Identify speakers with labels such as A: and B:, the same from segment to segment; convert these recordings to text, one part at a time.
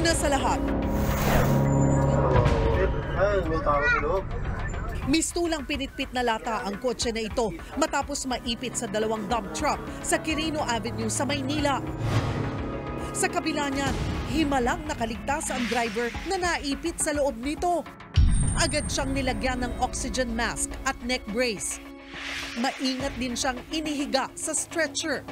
A: Una sa lahat, mistulang pinitpit na lata ang kotse na ito matapos maipit sa dalawang dump truck sa Quirino Avenue sa Maynila. Sa kabila niyan, himalang nakaligtas ang driver na naipit sa loob nito. Agad siyang nilagyan ng oxygen mask at neck brace. Maingat din siyang inihiga sa stretcher.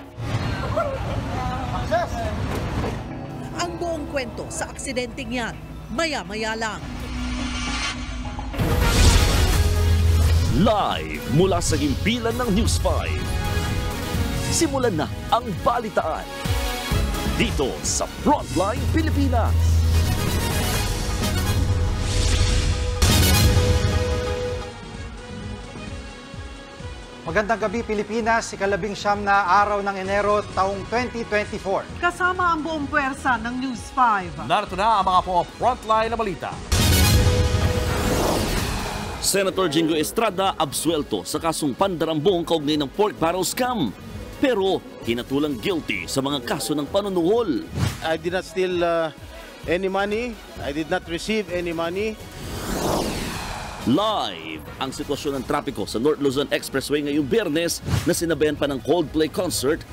A: Ang buong kwento sa aksidenteng yan, maya-maya lang.
B: Live mula sa himpilan ng News 5. Simulan na ang balitaan dito sa Frontline Pilipinas.
C: Magandang gabi Pilipinas, ika-19 na araw ng Enero taong 2024.
A: Kasama ang buong puwersa ng News 5.
D: Narito na ang mga frontline na balita.
B: Senator Jingo Estrada absuelto sa kasong pandarambong kaugnay ng pork barrel scam. Pero hinatulang guilty sa mga kaso ng panunuhol.
E: I did not steal any money. I did not receive any money.
B: Live ang sitwasyon ng trapiko sa North Luzon Expressway ngayong Biyernes na sinabayan pa ng Coldplay concert.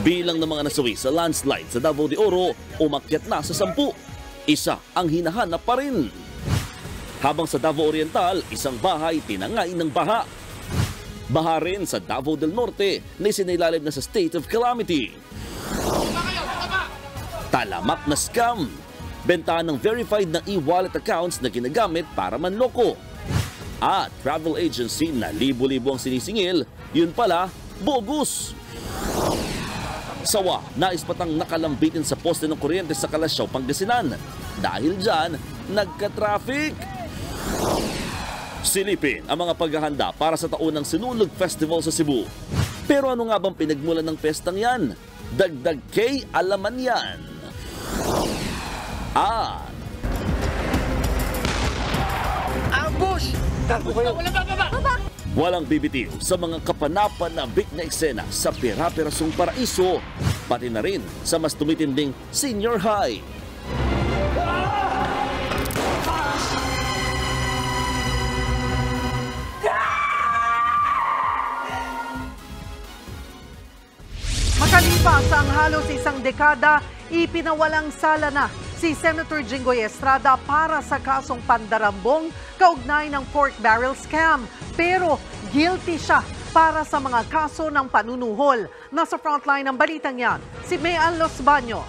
B: Bilang ng mga nasawi sa landslide sa Davao de Oro, umakyat na sa 10. Isa ang hinahanap pa rin. Habang sa Davao Oriental, isang bahay tinangay ng baha. Baha rin sa Davao del Norte na isinailalim na sa state of calamity. Talamak na scam. Bentahan ng verified na e-wallet accounts na ginagamit para manloko. At travel agency na libo-libo ang sinisingil, yun pala, bogus. Sawa, nais patang nakalambitin sa poste ng kuryente sa Kalasyaw, Pangasinan. Dahil dyan, nagka-traffic. Silipin ang mga paghahanda para sa taunang Sinulog Festival sa Cebu. Pero ano nga bang pinagmulan ng pestang yan? Dagdag kay alaman yan. At
E: Ambush!
B: walang bibitiw sa mga kapanapanabik na eksena sa Pira-Pirasong Paraiso, pati na rin sa mas tumitinding senior high.
A: Makalipas ang halos isang dekada, ipinawalang sala na si Senator Jingoy Estrada para sa kasong pandarambong kaugnay ng pork barrel scam. Pero guilty siya para sa mga kaso ng panunuhol. Nasa frontline ng balitang yan, si Mean Los Baños.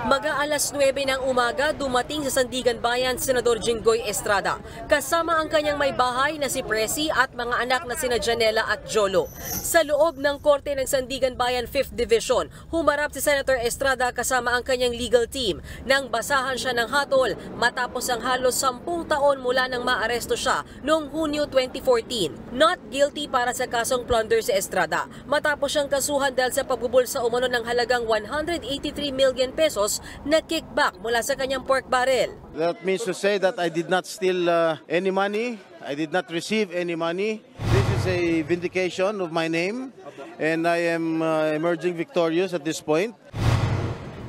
F: Mag-aalas 9 ng umaga, dumating sa Sandigan Bayan Senador Jingoy Estrada. Kasama ang kanyang may bahay na si Presi at mga anak na sina Janela at Jolo. Sa loob ng Korte ng Sandigan Bayan 5th Division, humarap si Senator Estrada kasama ang kanyang legal team nang basahan siya ng hatol matapos ang halos 10 taon mula nang maaresto siya noong Hunyo 2014. Not guilty para sa kasong plunder si Estrada matapos siyang kasuhan dahil sa pagbubulsa umano ng halagang 183 million pesos na kickback mula sa kanyang pork barrel.
E: That means to say that I did not steal any money. I did not receive any money. This is a vindication of my name and I am emerging victorious at this point.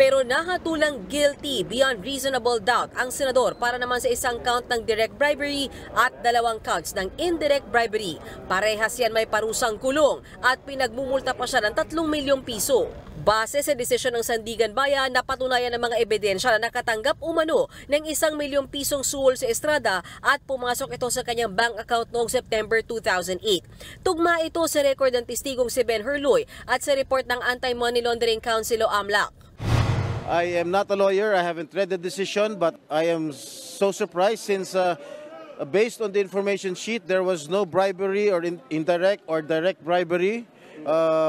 F: Pero nahatulang guilty beyond reasonable doubt ang senador para naman sa isang count ng direct bribery at 2 counts ng indirect bribery. Parehas yan may parusang kulong at pinagmumulta pa siya ng 3 milyong piso. Base sa desisyon ng Sandigan Bayan, napatunayan ng mga ebidensya na nakatanggap umano ng 1 milyong pisong suhol sa Estrada at pumasok ito sa kanyang bank account noong September 2008. Tugma ito sa record ng testigong si Ben Herloy at sa report ng Anti-Money Laundering Council o AMLAC.
E: I am not a lawyer. I haven't read the decision, but I am so surprised since based on the information sheet, there was no bribery or indirect or direct bribery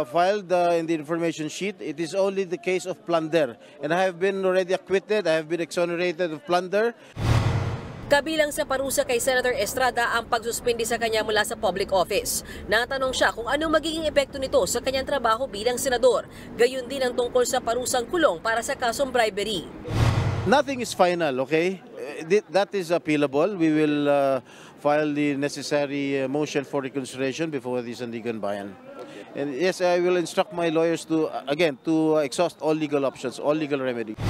E: filed in the information sheet. It is only the case of plunder. And I have been already acquitted. I have been exonerated of plunder.
F: Kabilang sa parusa kay Senator Estrada ang pagsuspindi sa kanya mula sa public office. Natanong siya kung anong magiging epekto nito sa kanyang trabaho bilang senador. Gayon din ang tungkol sa parusang kulong para sa kasong bribery.
E: Nothing is final, okay? That is appealable. We will file the necessary motion for reconsideration before the Sandigan Bayan. And yes, I will instruct my lawyers to, again, to exhaust all legal options, all legal remedies.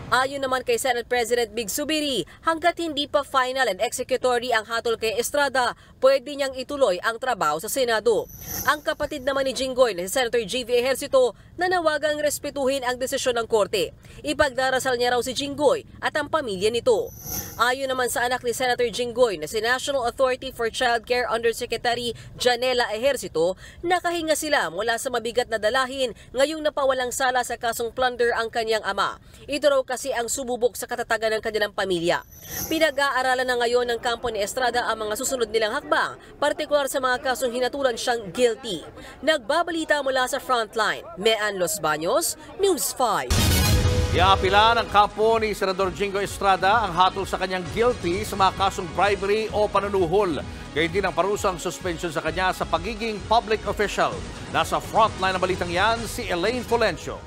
F: Ayon naman kay Senate President Big Subiri, hanggat hindi pa final and executory ang hatol kay Estrada, pwede niyang ituloy ang trabaho sa Senado. Ang kapatid naman ni Jinggoy na si Senator G.V. Ejercito nanawagang respetuhin ang desisyon ng korte. Ipagdarasal niya raw si Jinggoy at ang pamilya nito. Ayon naman sa anak ni Senator Jinggoy na si National Authority for Child Care Undersecretary Janela Ejercito, nakahinga sila mula sa mabigat na dalahin ngayong napawalang sala sa kasong plunder ang kanyang ama. Ito raw kasi ang sumubok sa katatagan ng kanilang pamilya. Pinag-aaralan na ngayon ng kampo ni Estrada ang mga susunod nilang hakbang, partikular sa mga kasong hinatulan siyang guilty. Nagbabalita mula sa Frontline, Mean Los Baños, News 5.
D: Iapila ng kampo ni Senador Jinggoy Estrada ang hatol sa kanyang guilty sa mga kasong bribery o panunuhol. Gayun din ang parusang suspension sa kanya sa pagiging public official. Nasa frontline ng balitang yan, si Elaine Fulencio.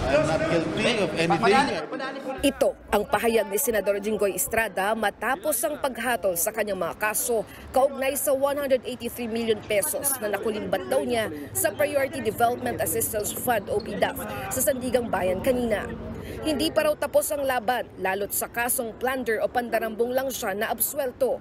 E: I'm not guilty of anything.
G: Ito ang pahayag ni Senador Jinggoy Estrada matapos ang paghatol sa kanyang mga kaso kaugnay sa 183 million pesos na nakulimbat daw niya sa Priority Development Assistance Fund o PDAF sa Sandigang Bayan kanina. Hindi pa raw tapos ang laban, lalo't sa kasong plunder o pandarambong lang siya na absuelto.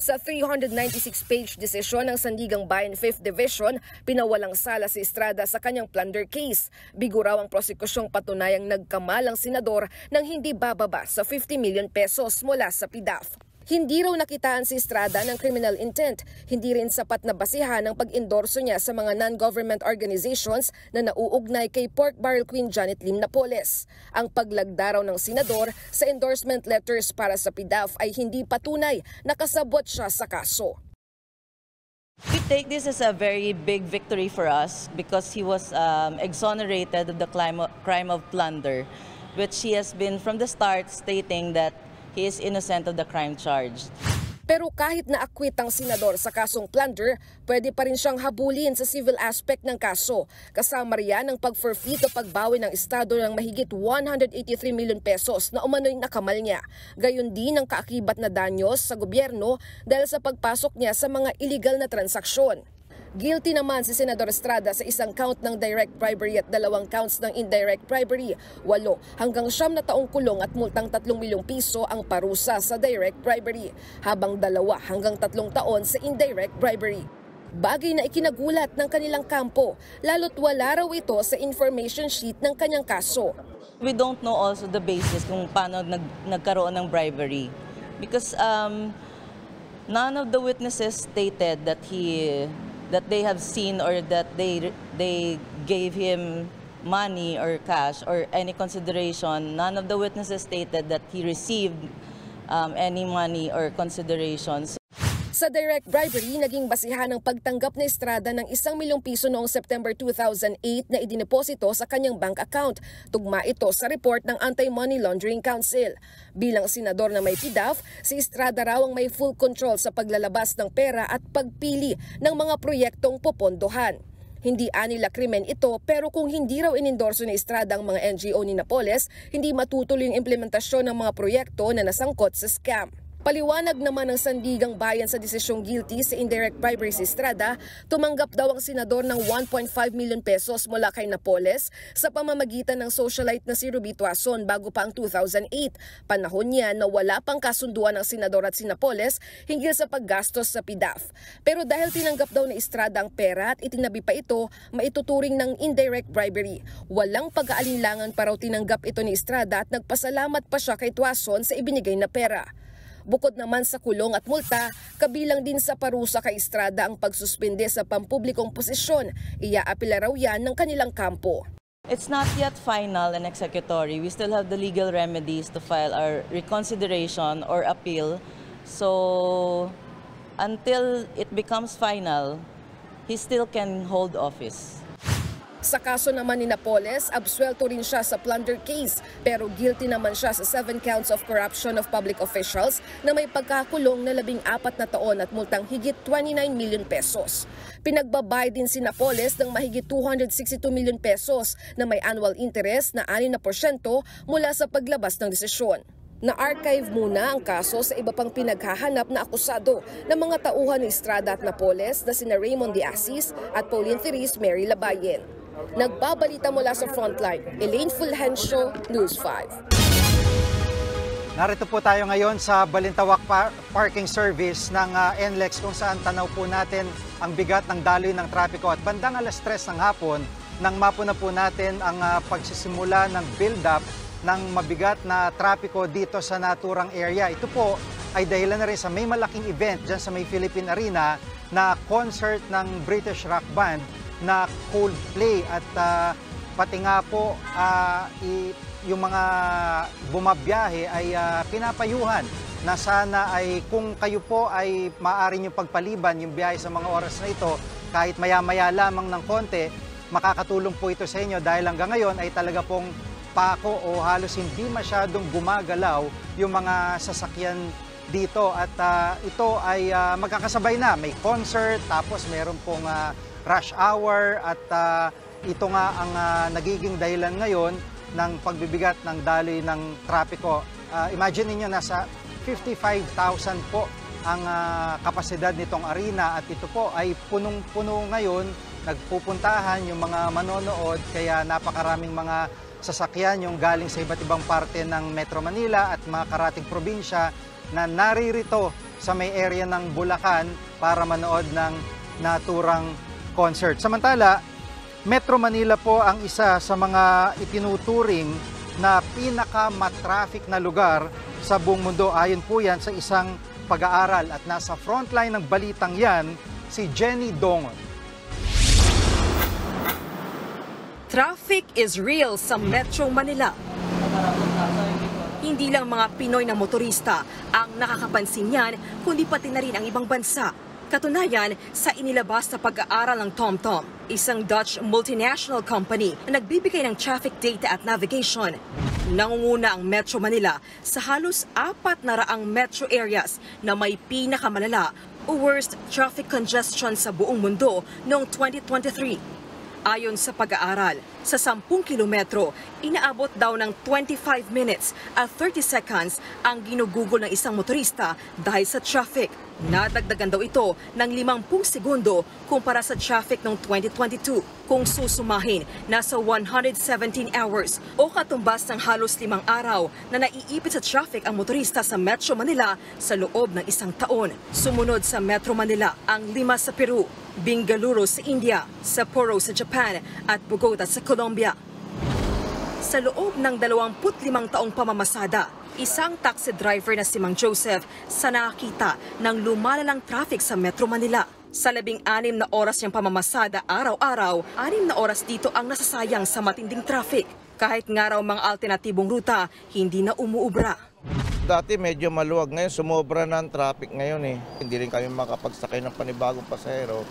G: Sa 396-page desisyon ng Sandigang Bayan 5th Division, pinawalang sala si Estrada sa kanyang plunder case. Bigo raw ang prosekusyong patunayang nagkamalang senador nang hindi bababa sa 50 million pesos mula sa PDAF. Hindi raw nakitaan si Estrada ng criminal intent. Hindi rin sapat na basihan ang pag-endorso niya sa mga non-government organizations na nauugnay kay Pork Barrel Queen Janet Lim Napoles. Ang paglagda raw ng senador sa endorsement letters para sa PDAF ay hindi patunay na kasabot siya sa kaso.
H: We take this as a very big victory for us because he was exonerated of the crime of plunder, which he has been from the start stating that he is innocent of the crime charged.
G: Pero kahit na-acquit ang senador sa kasong plunder, pwede pa rin siyang habulin sa civil aspect ng kaso. Kasama riyan ang pag-forfeit o pagbawi ng Estado ng mahigit 183 million pesos na umano'y nakamal niya. Gayon din ang kaakibat na danyos sa gobyerno dahil sa pagpasok niya sa mga illegal na transaksyon. Guilty naman si Senador Estrada sa isang count ng direct bribery at 2 counts ng indirect bribery. 8 hanggang 9 na taong kulong at multang 3 milyong piso ang parusa sa direct bribery, habang 2 hanggang 3 taon sa indirect bribery. Bagay na ikinagulat ng kanilang kampo, lalo't wala raw ito sa information sheet ng kanyang kaso.
H: We don't know also the basis kung paano nagkaroon ng bribery because none of the witnesses stated that they have seen or that they gave him money or cash or any consideration. None of the witnesses stated that he received any money or considerations.
G: Sa direct bribery, naging basihan ng pagtanggap ni Estrada ng 1 milyong piso noong September 2008 na idineposito sa kanyang bank account. Tugma ito sa report ng Anti-Money Laundering Council. Bilang senador na may PDAF, si Estrada raw ang may full control sa paglalabas ng pera at pagpili ng mga proyektong popondohan. Hindi anila krimen ito, pero kung hindi raw inendorso ni Estrada ang mga NGO ni Napoles, hindi matutuloy ang implementasyon ng mga proyekto na nasangkot sa scam. Paliwanag naman ng Sandigang Bayan sa desisyong guilty sa indirect bribery si Estrada, tumanggap daw ang senador ng 1.5 million pesos mula kay Napoles sa pamamagitan ng socialite na si Ruby Tuason bago pa ang 2008. Panahon niya na wala pang kasunduan ng senador at si Napoles hinggil sa paggastos sa PDAF. Pero dahil tinanggap daw ni Estrada ang pera at itinabi pa ito, maituturing ng indirect bribery. Walang pag-aalinlangan pa raw tinanggap ito ni Estrada at nagpasalamat pa siya kay Tuason sa ibinigay na pera. Bukod naman sa kulong at multa, kabilang din sa parusa kay Estrada ang pagsuspende sa pampublikong posisyon. Iaapila raw yan ng kanilang kampo.
H: It's not yet final and executory. We still have the legal remedies to file our reconsideration or appeal. So until it becomes final, he still can hold office.
G: Sa kaso naman ni Napoles, absuelto rin siya sa plunder case, pero guilty naman siya sa 7 counts of corruption of public officials na may pagkakulong na 14 na taon at multang higit 29 million pesos. Pinagbabayad din si Napoles ng mahigit 262 million pesos na may annual interest na 6% mula sa paglabas ng desisyon. Na-archive muna ang kaso sa iba pang pinaghahanap na akusado ng mga tauhan ni Estrada at Napoles na sina Raymond De Assis at Pauline Therese Mary Labayen. Nagbabalita mula sa Frontline, Elaine Fulgencio, News 5.
C: Narito po tayo ngayon sa Balintawak Parking Service ng NLEX kung saan tanaw po natin ang bigat ng daloy ng trapiko. At bandang 3:00 ng hapon, nang mapuna po natin ang pagsisimula ng build-up ng mabigat na trapiko dito sa naturang area. Ito po ay dahilan na rin sa may malaking event dyan sa may Philippine Arena na concert ng British rock band na Coldplay. At pati nga po yung mga bumabiyahe ay pinapayuhan na sana ay kung kayo po ay maaari nyo pagpaliban yung biyahe sa mga oras na ito kahit maya-maya lamang ng konti, makakatulong po ito sa inyo dahil hanggang ngayon ay talaga pong pako o halos hindi masyadong gumagalaw yung mga sasakyan dito. At ito ay magkakasabay na. May concert, tapos meron pong rush hour at ito nga ang nagiging dahilan ngayon ng pagbibigat ng daloy ng trapiko. Imagine niyo nasa 55,000 po ang kapasidad nitong arena at ito po ay punong-puno ngayon. Nagpupuntahan yung mga manonood kaya napakaraming mga sasakyan yung galing sa iba't ibang parte ng Metro Manila at mga karating probinsya na naririto sa may area ng Bulacan para manood ng naturang concert. Samantala, Metro Manila po ang isa sa mga itinuturing na pinaka-matraffic na lugar sa buong mundo. Ayon po yan sa isang pag-aaral at nasa frontline ng balitang yan si Jenny Dongon.
F: Traffic is real sa Metro Manila. Hindi lang mga Pinoy na motorista ang nakakapansin niyan, kundi pati na rin ang ibang bansa. Katunayan, sa inilabas na pag-aaral ng TomTom, isang Dutch multinational company na nagbibigay ng traffic data at navigation. Nangunguna ang Metro Manila sa halos 400 metro areas na may pinakamalala o worst traffic congestion sa buong mundo noong 2023. Ayon sa pag-aaral, sa 10 kilometro, inaabot daw ng 25 minutes at 30 seconds ang ginugugol ng isang motorista dahil sa traffic. Nadagdagan daw ito ng 50 segundo kumpara sa traffic noong 2022. Kung susumahin, nasa 117 hours o katumbas ng halos 5 araw na naiipit sa traffic ang motorista sa Metro Manila sa loob ng isang taon. Sumunod sa Metro Manila ang Lima sa Peru, Bengaluru sa India, Sapporo sa Japan at Bogota sa Colombia. Sa loob ng 25 taong pamamasada, isang taxi driver na si Mang Joseph sa nakakita ng lumalalang traffic sa Metro Manila. Sa 16 na oras niyang pamamasada araw-araw, 6 na oras dito ang nasasayang sa matinding traffic. Kahit nga raw mga alternatibong ruta, hindi na umuubra.
I: Dati medyo maluwag, ngayon sumobra na ang traffic ngayon eh. Hindi rin kami makapagsakay ng panibagong pasahero.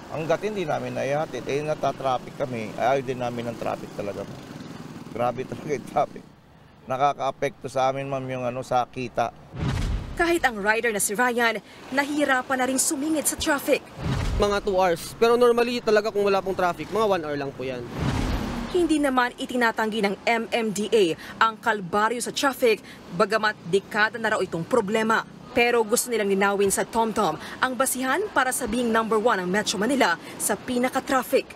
I: Hanggat hindi namin naihatid, natatraffic kami, ayaw din namin ng traffic talaga. Grabe talaga yung traffic. Nakaka-apekto sa amin ma'am yung sa kita.
F: Kahit ang rider na si Ryan, nahihirapan na rin sumingit sa traffic.
J: Mga 2 hours, pero normally talaga kung wala pong traffic, mga 1 hour lang po yan.
F: Hindi naman itinatanggi ng MMDA ang kalbaryo sa traffic, bagamat dekada na raw itong problema. Pero gusto nilang linawin sa TomTom ang basihan para sabihing number 1 ang Metro Manila sa pinaka-traffic.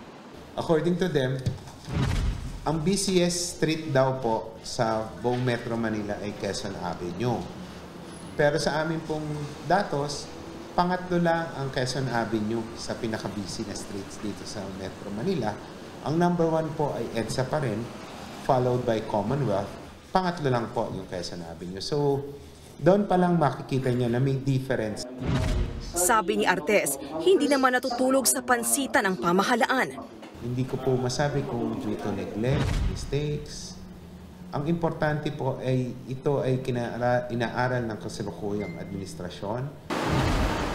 K: According to them, ang busiest street daw po sa buong Metro Manila ay Quezon Avenue. Pero sa amin pong datos, pangatlo lang ang Quezon Avenue sa pinaka-busy na streets dito sa Metro Manila. Ang number 1 po ay EDSA pa rin, followed by Commonwealth. Pangatlo lang po yung Quezon Avenue. So, doon pa lang makikita niya na may difference.
F: Sabi ni Artes, hindi naman natutulog sa pansitan ang pamahalaan.
K: Hindi ko po masabi kung due to neglect, mistakes. Ang importante po ay ito ay inaaral ng kasalukuyang administrasyon.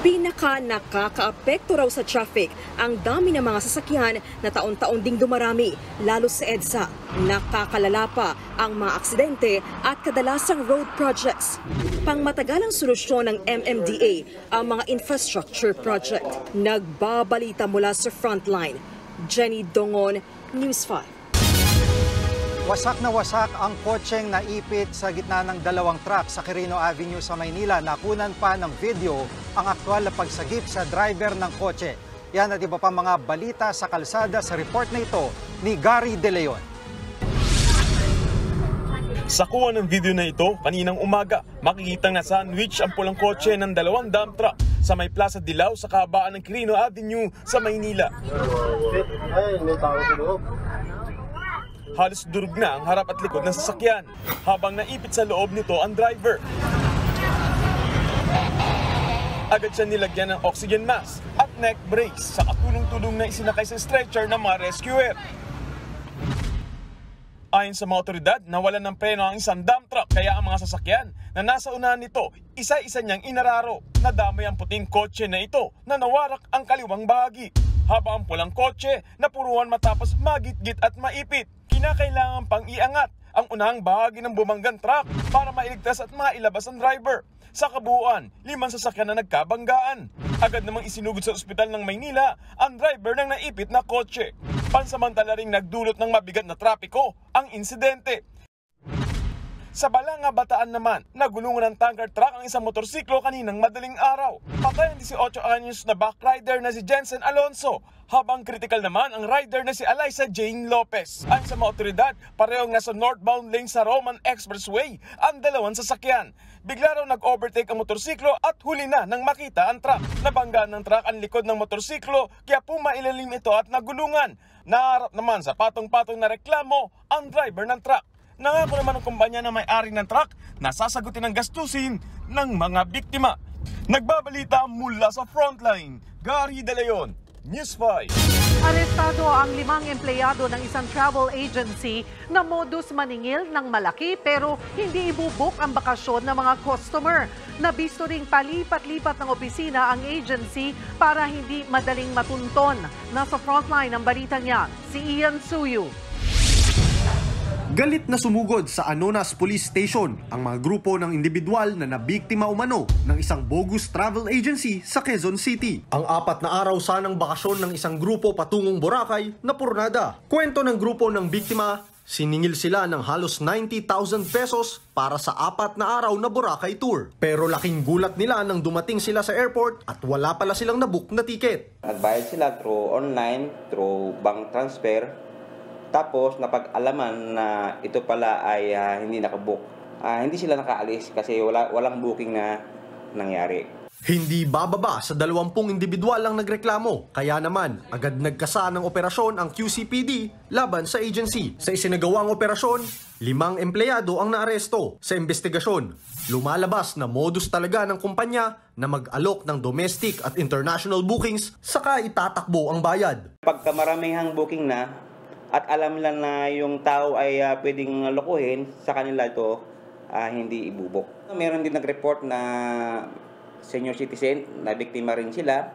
F: Pinaka-nakakaapekto raw sa traffic ang dami ng mga sasakyan na taon-taon ding dumarami, lalo sa EDSA. Nakakalala pa ang mga aksidente at kadalasang road projects. Pangmatagalang solusyon ng MMDA ang mga infrastructure project. Nagbabalita mula sa Frontline. Jenny Dongon, News 5.
C: Wasak na wasak ang kotseng naipit sa gitna ng dalawang truck sa Quirino Avenue sa Maynila. Nakunan pa ng video ang aktwal na pagsagip sa driver ng kotse. Yan at iba pa mga balita sa kalsada sa report na ito ni Gary De Leon.
L: Sa kuha ng video na ito, kaninang umaga, makikitang na-sandwich ang pulang kotse ng dalawang dump truck sa may Plaza Dilao sa kahabaan ng Quirino Avenue sa Maynila. Halos durog na ang harap at likod ng sasakyan, habang naipit sa loob nito ang driver. Agad siya nilagyan ng oxygen mask at neck brace sa katulong-tulong na isinakay sa stretcher ng mga rescuer. Ayon sa mga otoridad, nawalan ng preno ang isang dump truck kaya ang mga sasakyan na nasa unahan nito, isa-isa niyang inararo. Nadamay ang puting kotse na ito na nawarak ang kaliwang bahagi. Habang ang pulang kotse napuruhan matapos magitgit at maipit. Kinakailangan pang iangat ang unahang bahagi ng bumanggang truck para mailigtas at mailabas ang driver. Sa kabuuan, 5 sasakyan na nagkabanggaan. Agad namang isinugod sa ospital ng Maynila ang driver ng naipit na kotse. Pansamantala ring nagdulot ng mabigat na trapiko ang insidente. Sa Balanga, Bataan naman, nagulungan ng tanker truck ang isang motorsiklo kaninang madaling araw. Patay ang 18 anyos na backrider na si Jensen Alonso, habang critical naman ang rider na si Eliza Jane Lopez. Ayon sa mga otoridad, parehong nasa northbound lane sa Roman Expressway ang dalawang sasakyan. Bigla raw nag-overtake ang motorsiklo at huli na nang makita ang truck. Nabanggaan ng truck ang likod ng motorsiklo kaya pumailalim ito at nagulungan. Naharap naman sa patong-patong na reklamo ang driver ng truck. Nangako naman ang kumpanya na may-ari ng truck na sasagutin ang gastusin ng mga biktima. Nagbabalita mula sa Frontline, Gary De Leon, News 5.
A: Arestado ang 5 empleyado ng isang travel agency na modus maningil ng malaki pero hindi ibubuk ang bakasyon ng mga customer. Nabisto ring palipat-lipat ng opisina ang agency para hindi madaling matunton. Nasa Frontline ang balita niya, si Ian Suyu.
M: Galit na sumugod sa Anonas Police Station ang mga grupo ng individual na nabiktima umano ng isang bogus travel agency sa Quezon City. Ang 4 na araw sanang bakasyon ng isang grupo patungong Boracay na purnada. Kwento ng grupo ng biktima, siningil sila ng halos 90,000 pesos para sa 4 na araw na Boracay tour. Pero laking gulat nila nang dumating sila sa airport at wala pala silang nabook na ticket.
N: Nagbayad sila through online, through bank transfer. Tapos napag-alaman na ito pala ay hindi nakabook. Hindi sila nakaalis kasi walang booking na nangyari.
M: Hindi bababa sa 20 individual ang nagreklamo. Kaya naman, agad nagkasa ng operasyon ang QCPD laban sa agency. Sa isinagawang operasyon, 5 empleyado ang naaresto. Sa investigasyon, lumalabas na modus talaga ng kumpanya na mag-alok ng domestic at international bookings saka itatakbo ang bayad.
N: Pagka maramihang booking na, at alam lang na yung tao ay pwedeng lokohin, sa kanila ito hindi ibubok. Meron din nag-report na senior citizen, na biktima rin sila.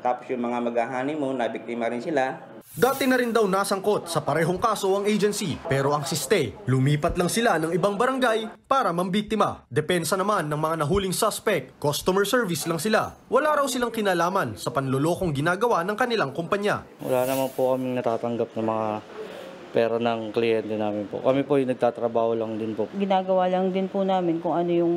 N: Tapos yung mga mag-honeymoon, na biktima rin sila.
M: Dati na rin daw nasangkot sa parehong kaso ang agency, pero ang siste, lumipat lang sila ng ibang barangay para mambiktima. Depensa naman ng mga nahuling suspect, customer service lang sila. Wala raw silang kinalaman sa panlolokong ginagawa ng kanilang kumpanya.
O: Wala naman po kaming natatanggap ng mga pera ng kliyente namin po. Kami po yung nagtatrabaho lang din po.
P: Ginagawa lang din po namin kung ano yung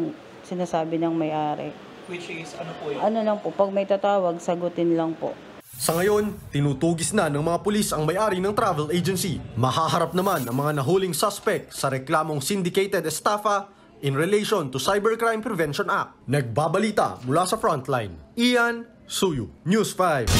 P: sinasabi ng may-ari.
Q: Which is ano po yun?
P: Ano lang po, pag may tatawag, sagutin lang po.
M: Sa ngayon, tinutugis na ng mga pulis ang may-ari ng travel agency. Mahaharap naman ang mga nahuling suspect sa reklamong syndicated estafa in relation to Cybercrime Prevention Act. Nagbabalita mula sa Frontline, Ian Suyu, News 5.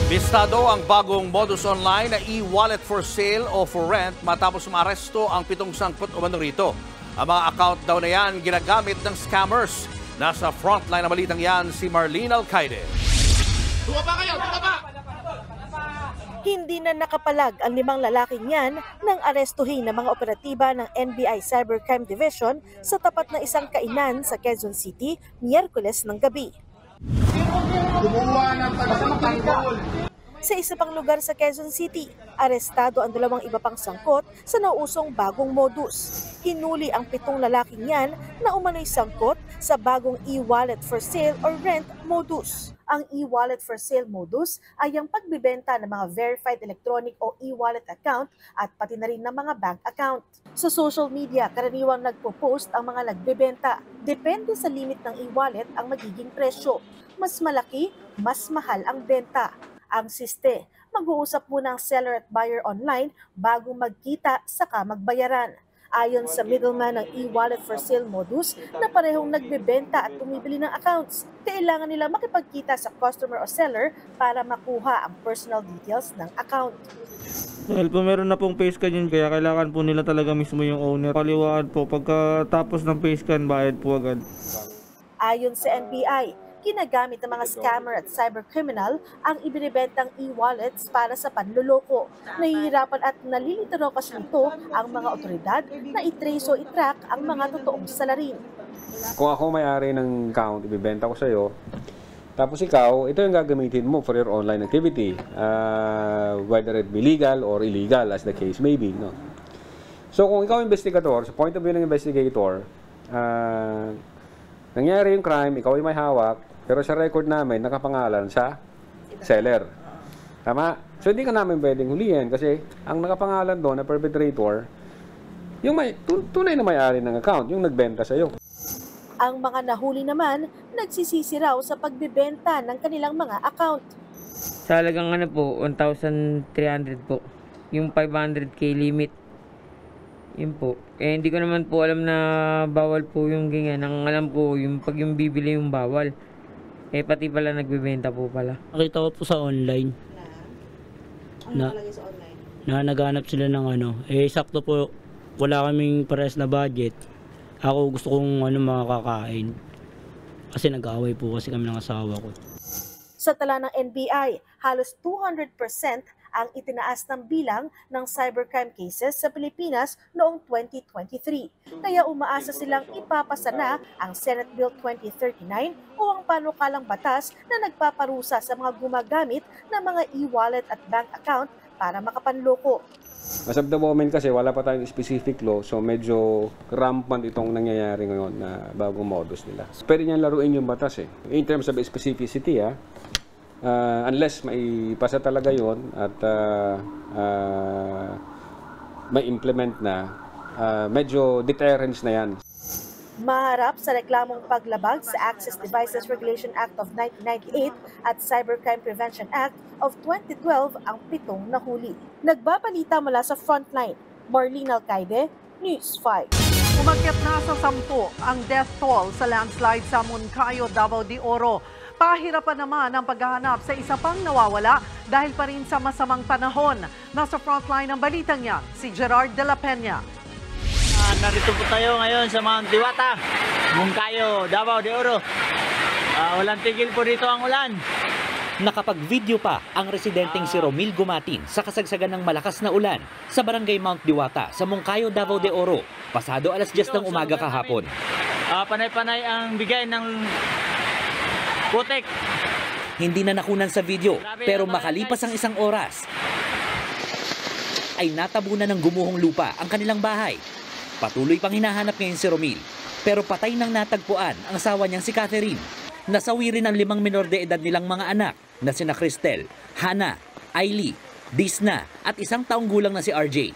D: Listado ang bagong modus online na e-wallet for sale o for rent matapos maaresto ang 7 sangkot umano rito. Ang mga account daw na yan ginagamit ng scammers. Nasa Frontline na balitang yan si Marlene Alcaide.
R: Tuwa pa kayo! Tuwa pa!
S: Hindi na nakapalag ang 5 lalaking yan nang arestuhin ng mga operatiba ng NBI Cybercrime Division sa tapat ng isang kainan sa Quezon City, Miyerkules ng gabi. Sa isa pang lugar sa Quezon City, arestado ang 2 iba pang sangkot sa nauusong bagong modus. Hinuli ang 7 lalaking yan na umano'y sangkot sa bagong e-wallet for sale or rent modus. Ang e-wallet for sale modus ay ang pagbibenta ng mga verified electronic o e-wallet account at pati na rin ng mga bank account. Sa social media, karaniwang nagpo-post ang mga nagbebenta. Depende sa limit ng e-wallet ang magiging presyo. Mas malaki, mas mahal ang benta. Ang siste, mag-uusap muna ang seller at buyer online bago magkita saka magbayaran. Ayon sa middleman ng e-wallet for sale modus na parehong nagbebenta at bumibili ng accounts, kailangan nila makipagkita sa customer o seller para makuha ang personal details ng account.
Q: Dahil po meron na pong face scan yun, kaya kailangan po nila talaga mismo yung owner. Kaliwaan po, pagkatapos ng face scan, bayad po agad.
S: Ayon sa NBI, ginagamit ng mga scammer at cybercriminal ang ibinibentang e-wallets para sa panluloko. Nahihirapan at nalilito kasi nito ang mga otoridad na i-trace o i-track ang mga totoong salarin.
T: Kung ako may-ari ng account, ibibenta ko sa iyo, tapos ikaw, ito yung gagamitin mo for your online activity, whether it be legal or illegal as the case may be. No? So kung ikaw investigator, sa point of view ng investigator, nangyari yung crime, ikaw ay may hawak, pero sa record namin, nakapangalan sa seller. Tama? So, hindi ka namin pwedeng hulihin kasi ang nakapangalan doon na perpetrator, yung tunay na may-ari ng account, yung nagbenta sa'yo.
S: Ang mga nahuli naman, nagsisisi raw sa pagbibenta ng kanilang mga account.
Q: Sa halagang po, 1,300 po. Yung 500k limit. Yun po. Hindi ko naman po alam na bawal po yung ganyan. Ang alam ko, yung pag yung bibili yung bawal. Pati pala nagbebenta po pala.
U: Nakita ko po sa online. Na naghanap sila ng sakto po, wala kaming parehas na budget. Ako gusto kong makakain. Kasi nag-aaway po kasi kami ng asawa ko.
S: Sa tala ng NBI, halos 200% ang itinaas ng bilang ng cybercrime cases sa Pilipinas noong 2023. Kaya umaasa silang ipapasa na ang Senate Bill 2039 o ang panukalang batas na nagpaparusa sa mga gumagamit ng mga e-wallet at bank account para makapanloko.
T: As of the moment kasi wala pa tayong specific law, so medyo rampant itong nangyayari ngayon na bagong modus nila. Pwede niyang laruin yung batas in terms of specificity unless may pasa talaga yon at may implement na, medyo deterrence na yan.
S: Maharap sa reklamong paglabag sa Access Devices Regulation Act of 1998 at Cybercrime Prevention Act of 2012 ang 7 nahuli. Nagbabalita mula sa Frontline, Marlene Alcaide, News 5.
A: Umakyat na sa 10 ang death toll sa landslide sa Moncayo, Davao de Oro. Pahirapan naman ang paghahanap sa isa pang nawawala dahil pa rin sa masamang panahon. Nasa frontline ng balitang niya, si Gerard de la Peña.
V: Narito po tayo ngayon sa Mount Diwata, Moncayo, Davao de Oro. Walang tigil po dito ang ulan.
W: Nakapag-video pa ang residenteng si Romil Gumatin sa kasagsagan ng malakas na ulan sa barangay Mount Diwata sa Moncayo, Davao de Oro, pasado alas 10 ng umaga kahapon.
V: Panay-panay ang bigay ng putik.
W: Hindi na nakunan sa video, pero makalipas ang 1 oras, ay natabunan ng gumuhong lupa ang kanilang bahay. Patuloy pang hinahanap ngayon si Romil, pero patay nang natagpuan ang asawa niyang si Catherine. Nasawi rin ang 5 minor de edad nilang mga anak na sina Cristel, Hannah, Ailey, Disna at 1 taong gulang na si RJ.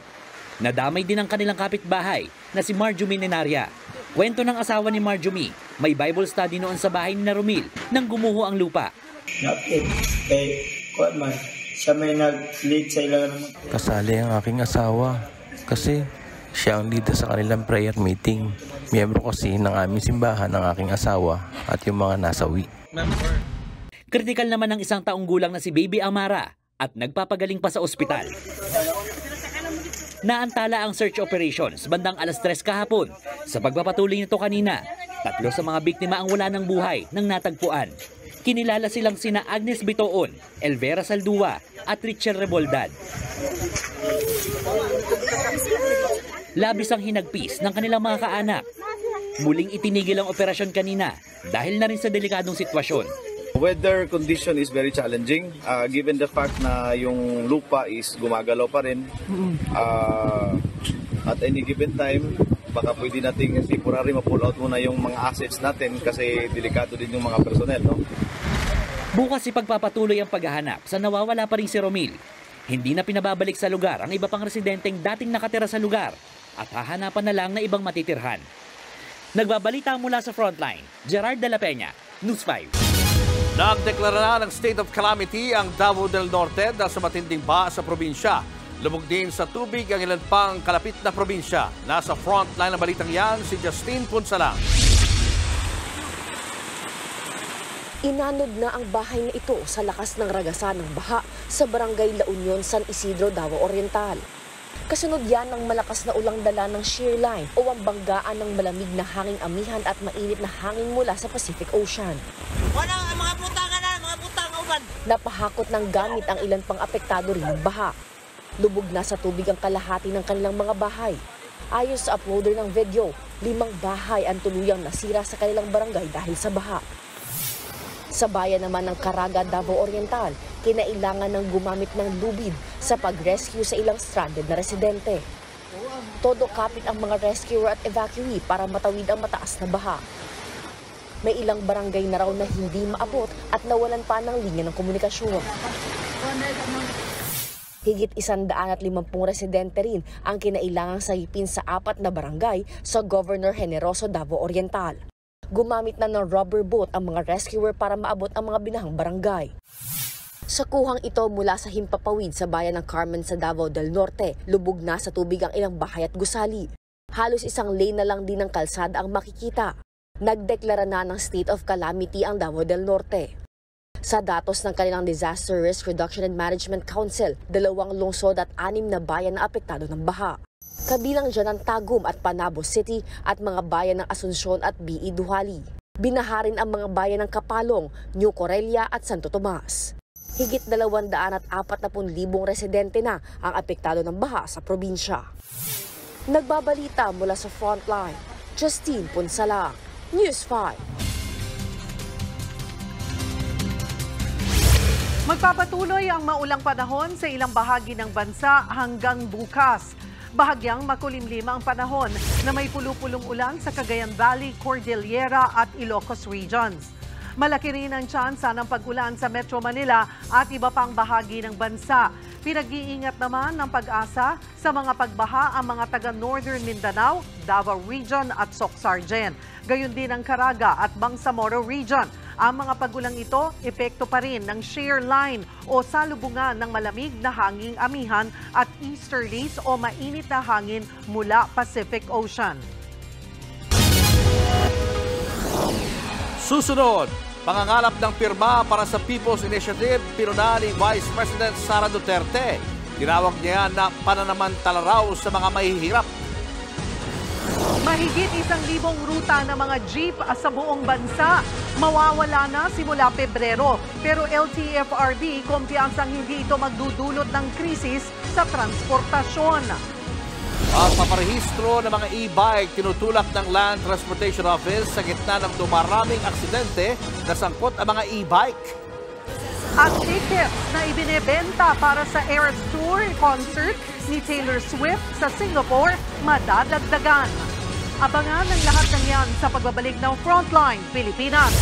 W: Nadamay din ang kanilang kapitbahay na si Marjorie Nenaria. Kwento ng asawa ni Marjorie, may Bible study noon sa bahay ni Romil nang gumuho ang lupa.
X: Kasali ang aking asawa kasi siya ang leader sa kanilang prayer meeting. Miyembro kasi ng aming simbahan ng aking asawa at yung mga nasawi.
W: Kritikal naman ang 1 taong gulang na si Baby Amara at nagpapagaling pa sa ospital. Naantala ang search operations bandang alas 3 kahapon. Sa pagpapatuloy nito kanina, 3 sa mga biktima ang wala ng buhay nang natagpuan. Kinilala silang sina Agnes Bitoon, Elvera Saldua at Richel Reboldad. Labis ang hinagpis ng kanilang mga kaanak. Muling itinigil ang operasyon kanina dahil na rin sa delikadong sitwasyon.
B: weather condition is very challenging given the fact na yung lupa is gumagalaw pa rin. At any given time, baka pwede nating temporary ma-pull out muna yung mga assets natin kasi delikado din yung mga personnel, no?
W: Bukas ipagpapatuloy ang paghahanap sa nawawala pa rin si Romil. Hindi na pinababalik sa lugar ang iba pang residenteng dating nakatira sa lugar at hahanapan na lang na ibang matitirhan. Nagbabalita mula sa Frontline, Gerard de la Peña, News 5.
D: Nagdeklara na ng state of calamity ang Davao del Norte dahil sa matinding baha sa probinsya. Lumog din sa tubig ang ilan pang kalapit na probinsya. Nasa Frontline ng balitang yan si Justine Punsalang.
E: Inanod na ang bahay na ito sa lakas ng ragasan ng baha sa barangay La Union, San Isidro, Davao Oriental. Kasunod yan ng malakas na ulang dala ng shear line o ang banggaan ng malamig na hanging amihan at mainit na hangin mula sa Pacific Ocean.
G: Mga putang uban!
E: Napahakot ng gamit ang ilan pang apektado rin ng baha. Lubog na sa tubig ang kalahati ng kanilang mga bahay. Ayon sa uploader ng video, 5 bahay ang tuluyang nasira sa kanilang barangay dahil sa baha. Sa bayan naman ng Caraga, Davao Oriental, kinailangan ng gumamit ng lubid sa pag-rescue sa ilang stranded na residente. Todo kapit ang mga rescuer at evacuee para matawid ang mataas na baha. May ilang barangay na raw na hindi maabot at nawalan pa ng linya ng komunikasyon. Higit 150 residente rin ang kinailangang sayipin sa 4 na barangay sa Governor Generoso, Davao Oriental. Gumamit na ng rubber boat ang mga rescuer para maabot ang mga binahang barangay. Sa kuhang ito mula sa himpapawid sa bayan ng Carmen sa Davao del Norte, lubog na sa tubig ang ilang bahay at gusali. Halos isang lane na lang din ng kalsada ang makikita. Nagdeklara na ng state of calamity ang Davao del Norte. Sa datos ng kanilang Disaster Risk Reduction and Management Council, 2 lungsod at 6 na bayan na apektado ng baha. Kabilang dyan ang Tagum at Panabo City at mga bayan ng Asunsyon at B.E. Duhali. Binaharin ang mga bayan ng Kapalong, New Corelia at Santo Tomas. Higit 240,000 residente na ang apektado ng baha sa probinsya. Nagbabalita mula sa Frontline, Justine Punsalang, News 5.
A: Magpapatuloy ang maulang panahon sa ilang bahagi ng bansa hanggang bukas. Bahagyang makulimlim ang panahon na may pulupulong ulan sa Cagayan Valley, Cordillera at Ilocos regions. Malaki rin ang tsansa ng pag-ulan sa Metro Manila at iba pang bahagi ng bansa. Pinag-iingat naman ng Pag-asa sa mga pagbaha ang mga taga-Northern Mindanao, Davao Region at Soc-Sargen. Gayon din ang Caraga at Bangsamoro Region. Ang mga pagulang ito, epekto pa rin ng shear line o salubungan ng malamig na hanging amihan at easterlies o mainit na hangin mula Pacific Ocean.
D: Susunod, pangangalap ng pirma para sa People's Initiative, pinuna ni Vice President Sara Duterte. Tinawag niya na pananamantala raw sa mga mahihirap.
A: Mahigit 1,000 ruta ng mga jeep sa buong bansa mawawala na simula Pebrero. Pero LTFRB, kumpiyansang hindi ito magdudulot ng krisis sa transportasyon.
D: Ang paparehistro ng mga e-bike tinutulak ng Land Transportation Office sa gitna ng dumaraming aksidente na sangkot ang mga e-bike.
A: At tickets na ibinebenta para sa Eras Tour concert ni Taylor Swift sa Singapore madadagdagan. Abangan ang lahat ng yan sa pagbabalik ng Frontline Pilipinas.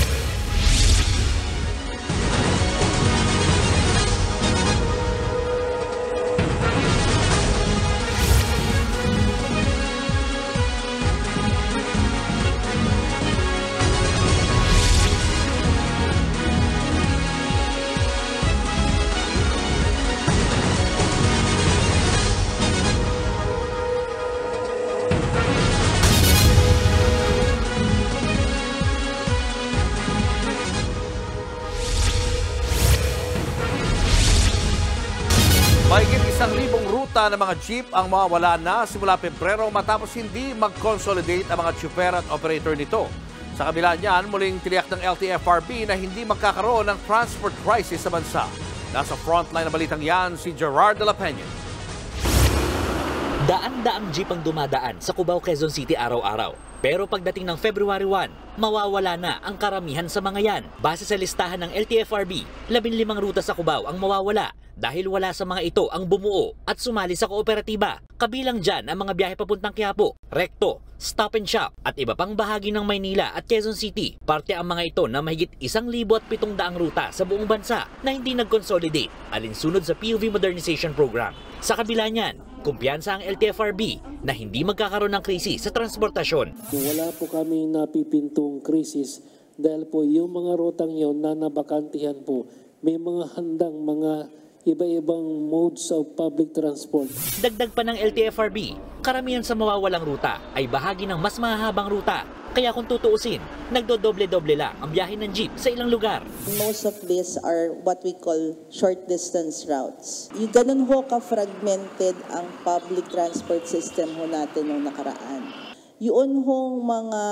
D: Mahigit 1,000 ruta ng mga jeep ang mawawala na simula Pebrero matapos hindi mag-consolidate ang mga tsuper at operator nito. Sa kabila niyan, muling tiniyak ng LTFRB na hindi magkakaroon ng transport crisis sa bansa. Nasa frontline na balitang yan si Gerard de la Peña.
W: Daan-daang jeep ang dumadaan sa Cubao, Quezon City araw-araw. Pero pagdating ng February 1, mawawala na ang karamihan sa mga yan. Base sa listahan ng LTFRB, 15 ruta sa Cubao ang mawawala dahil wala sa mga ito ang bumuo at sumali sa kooperatiba. Kabilang dyan ang mga biyahe papuntang Quiapo, Recto, Stop and Shop at iba pang bahagi ng Maynila at Quezon City. Parte ang mga ito na mahigit 1,700 ruta sa buong bansa na hindi nag-consolidate alinsunod sa PUV Modernization Program. Sa kabila niyan, kumpiyansa ang LTFRB na hindi magkakaroon ng krisis sa transportasyon.
H: Wala po kami napipintong krisis dahil po yung mga rutang yon na nabakantihan po, may mga handang mga iba-ibang modes of public transport.
W: Dagdag pa ng LTFRB, karamihan sa mawawalang ruta ay bahagi ng mas mahahabang ruta. Kaya kung tutuusin, nagdodoble-doble lang ang biyahe ng jeep sa ilang lugar.
I: Most of these are what we call short distance routes. Yung ganun ho ka-fragmented ang public transport system ho natin noong nakaraan. Yun hong mga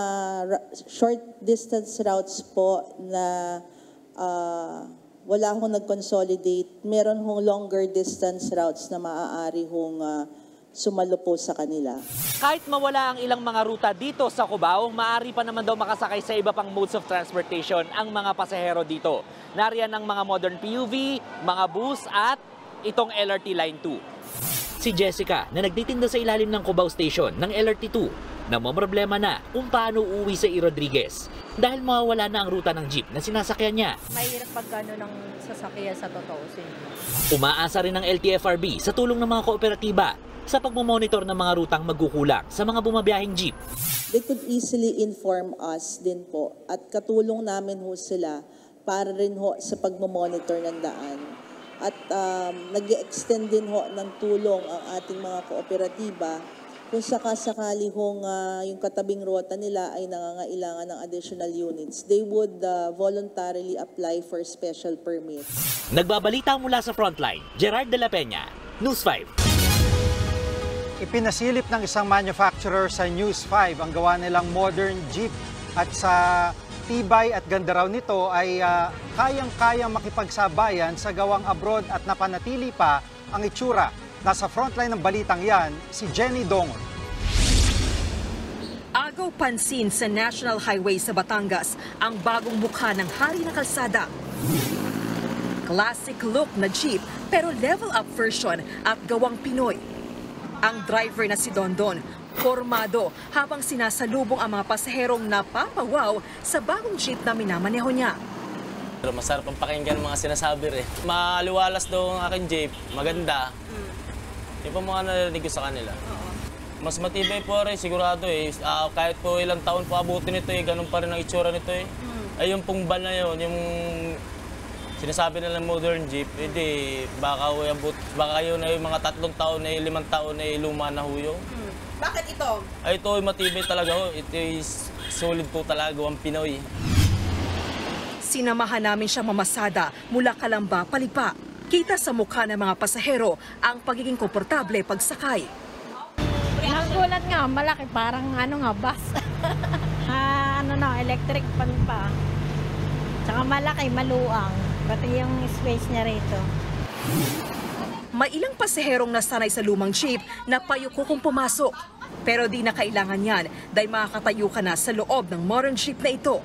I: short distance routes po na wala hong nag-consolidate. Meron hong longer distance routes na maaari hong sumalo po sa kanila.
W: Kahit mawala ang ilang mga ruta dito sa Cubao, maaari pa naman daw makasakay sa iba pang modes of transportation ang mga pasahero dito. Nariyan ang mga modern PUV, mga bus at itong LRT Line 2. Si Jessica na nagtitinda sa ilalim ng Cubao Station ng LRT 2 namomroblema na kung paano uuwi sa E. Rodriguez dahil mawawala na ang ruta ng jeep na sinasakyan niya.
J: Mahirap pagkano ng sasakyan sa totoo.
W: Umaasa rin ng LTFRB sa tulong ng mga kooperatiba sa pagmamonitor ng mga rutang magkukulang sa mga bumabiyahing jeep.
I: They could easily inform us din po at katulong namin ho sila para rin ho sa pagmamonitor ng daan. At nag-extend din ho ng tulong ang ating mga kooperatiba kung sakasakali hong yung katabing ruta nila ay nangangailangan ng additional units. They would voluntarily apply for special permits.
W: Nagbabalita mula sa Frontline, Gerard de la Peña, News 5.
C: Ipinasilip ng isang manufacturer sa News 5 ang gawa nilang modern jeep at sa tibay at ganda raw nito ay kayang-kayang makipagsabayan sa gawang abroad at napanatili pa ang itsura. Nasa frontline ng balitang yan, si Jenny Dongon.
A: Agaw pansin sa National Highway sa Batangas ang bagong mukha ng hari ng kalsada. Classic look na jeep pero level up version at gawang Pinoy. Ang driver na si Dondon, formado habang sinasalubong ang mga pasaherong napapawaw sa bagong jeep na minamaneho niya.
K: Pero masarap ang pakinggan mga sinasabi rin. Maliwalas daw ang aking jeep, maganda. Yung po mga narinig ko sa kanila. Mas matibay po rin, sigurado eh. Kahit po ilang taon po abutin ito eh, ganun pa rin ang itsura nito eh. Ay yung pong ban na yun, yung sinasabi nila modern jeep, hindi, baka yun ay mga 3 taon na 5 taon na luma na huyo.
A: Bakit ito?
K: Ay ito ay matibay talaga ho, ito ay solid po talaga, ang Pinoy.
A: Sinamahan namin siya mamasada mula Calamba, Palipa. Kita sa mukha ng mga pasahero ang pagiging komportable pagsakay.
J: Nagulat nga, malaki, parang bus. Electric pan pa. Tsaka malaki, maluang. Pati yung space niya rito.
A: May ilang pasaherong nasanay sa lumang jeep na payuko kung pumasok. Pero di na kailangan yan dahil makakatayo ka na sa loob ng modern jeep na ito.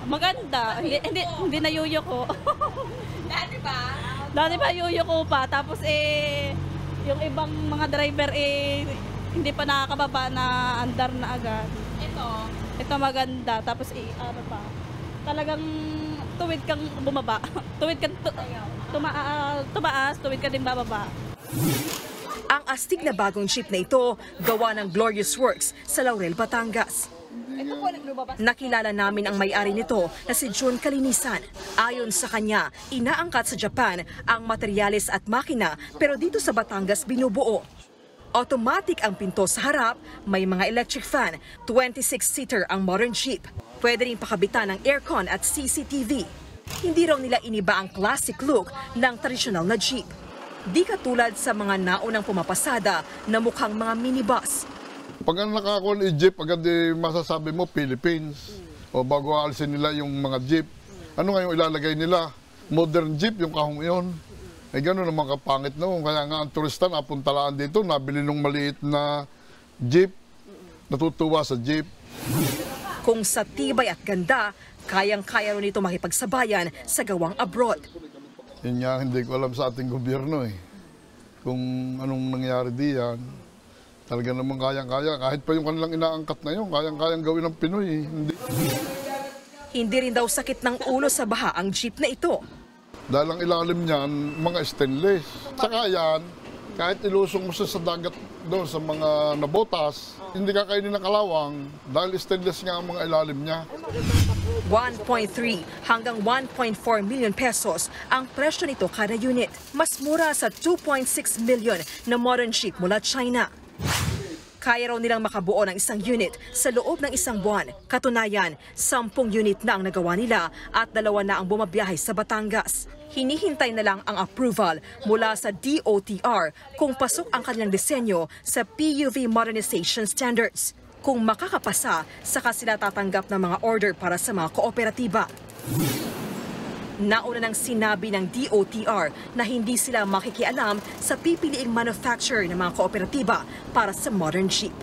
J: Maganda. Hindi na yuyuko.
A: Dati ba?
J: Dati pa yuyuko pa. Tapos yung ibang mga driver hindi pa nakakababa na andar na agad. Ito maganda. Tapos talagang tuwid kang bumaba. Tuwid kang tumaas, tuwid ka din bababa.
A: Ang astig na bagong jeep na ito, gawa ng Glorious Works sa Laurel, Batangas. Nakilala namin ang may-ari nito na si John Kalinisan. Ayon sa kanya, inaangkat sa Japan ang materyales at makina pero dito sa Batangas binubuo. Automatic ang pinto sa harap, may mga electric fan, 26-seater ang modern jeep. Pwede rin pakabitan ng aircon at CCTV. Hindi raw nila iniba ang classic look ng tradisyonal na jeep. Di katulad sa mga naunang pumapasada na mukhang mga minibus.
Y: Pag nakakuha ng jeep, agad masasabi mo Philippines. O bago aalisin nila yung mga jeep. Ano nga yung ilalagay nila? Modern jeep, yung kahong yun. Eh gano'n naman kapangit noon. Kaya nga ang turista napuntalaan dito, nabili ng maliit na jeep, natutuwa sa jeep.
A: Kung sa tibay at ganda, kayang-kaya rin ito makipagsabayan sa gawang abroad.
Y: Yun nga, hindi ko alam sa ating gobyerno eh. Kung anong nangyari diyan, talaga naman kayang-kaya. Kahit pa yung kanilang inaangkat na yun, kayang-kayang gawin ng Pinoy eh.
A: Hindi rin daw sakit ng ulo sa baha ang jeep na ito.
Y: Dahil ang ilalim niyan, mga stainless. Saka yan, kahit ilusong mo sa dagat doon sa mga nabotas, hindi kakainin ng kalawang dahil stainless nga ang mga ilalim niya.
A: 1.3 hanggang 1.4 million pesos ang presyo nito kada unit. Mas mura sa 2.6 million na modern jeep mula China. Kaya raw nilang makabuo ng isang unit sa loob ng isang buwan. Katunayan, 10 unit na ang nagawa nila at 2 na ang bumabiyahe sa Batangas. Hinihintay na lang ang approval mula sa DOTR kung pasok ang kanilang disenyo sa PUV Modernization Standards. Kung makakapasa, saka sila tatanggap ng mga order para sa mga kooperatiba. Nauna nang sinabi ng DOTR na hindi sila makikialam sa pipiliing manufacturer ng mga kooperatiba para sa modern jeep.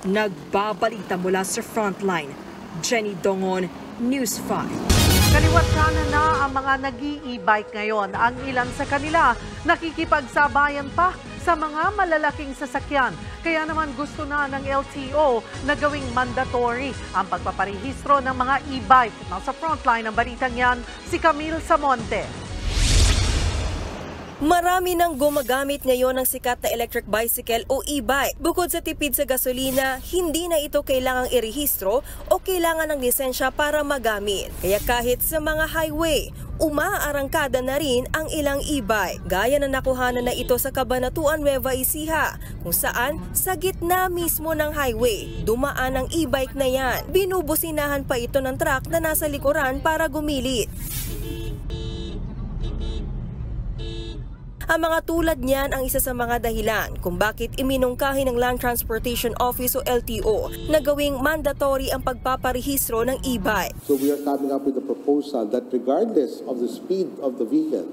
A: Nagbabalita mula sa Frontline, Jenny Dongon, News 5.
F: Kaliwat kanan na ang mga nag-e-bike ngayon. Ang ilan sa kanila nakikipagsabayan pa sa mga malalaking sasakyan. Kaya naman gusto na ng LTO na gawing mandatory ang pagpaparehistro ng mga e-bike. Nasa frontline ng balitang yan, si Camille Samonte.
L: Marami nang gumagamit ngayon ng sikat na electric bicycle o e-bike. Bukod sa tipid sa gasolina, hindi na ito kailangang irehistro o kailangan ng lisensya para magamit. Kaya kahit sa mga highway, umaarangkada na rin ang ilang e-bike. Gaya na nakuhanan na ito sa Cabanatuan, Nueva Ecija, kung saan sa gitna mismo ng highway, dumaan ang e-bike na yan. Binubusinahan pa ito ng truck na nasa likuran para gumilit. Ang mga tulad niyan ang isa sa mga dahilan kung bakit iminungkahi ng Land Transportation Office o LTO na gawing mandatory ang pagpaparehistro ng e-bike.
N: So we are coming up with a proposal that regardless of the speed of the vehicle,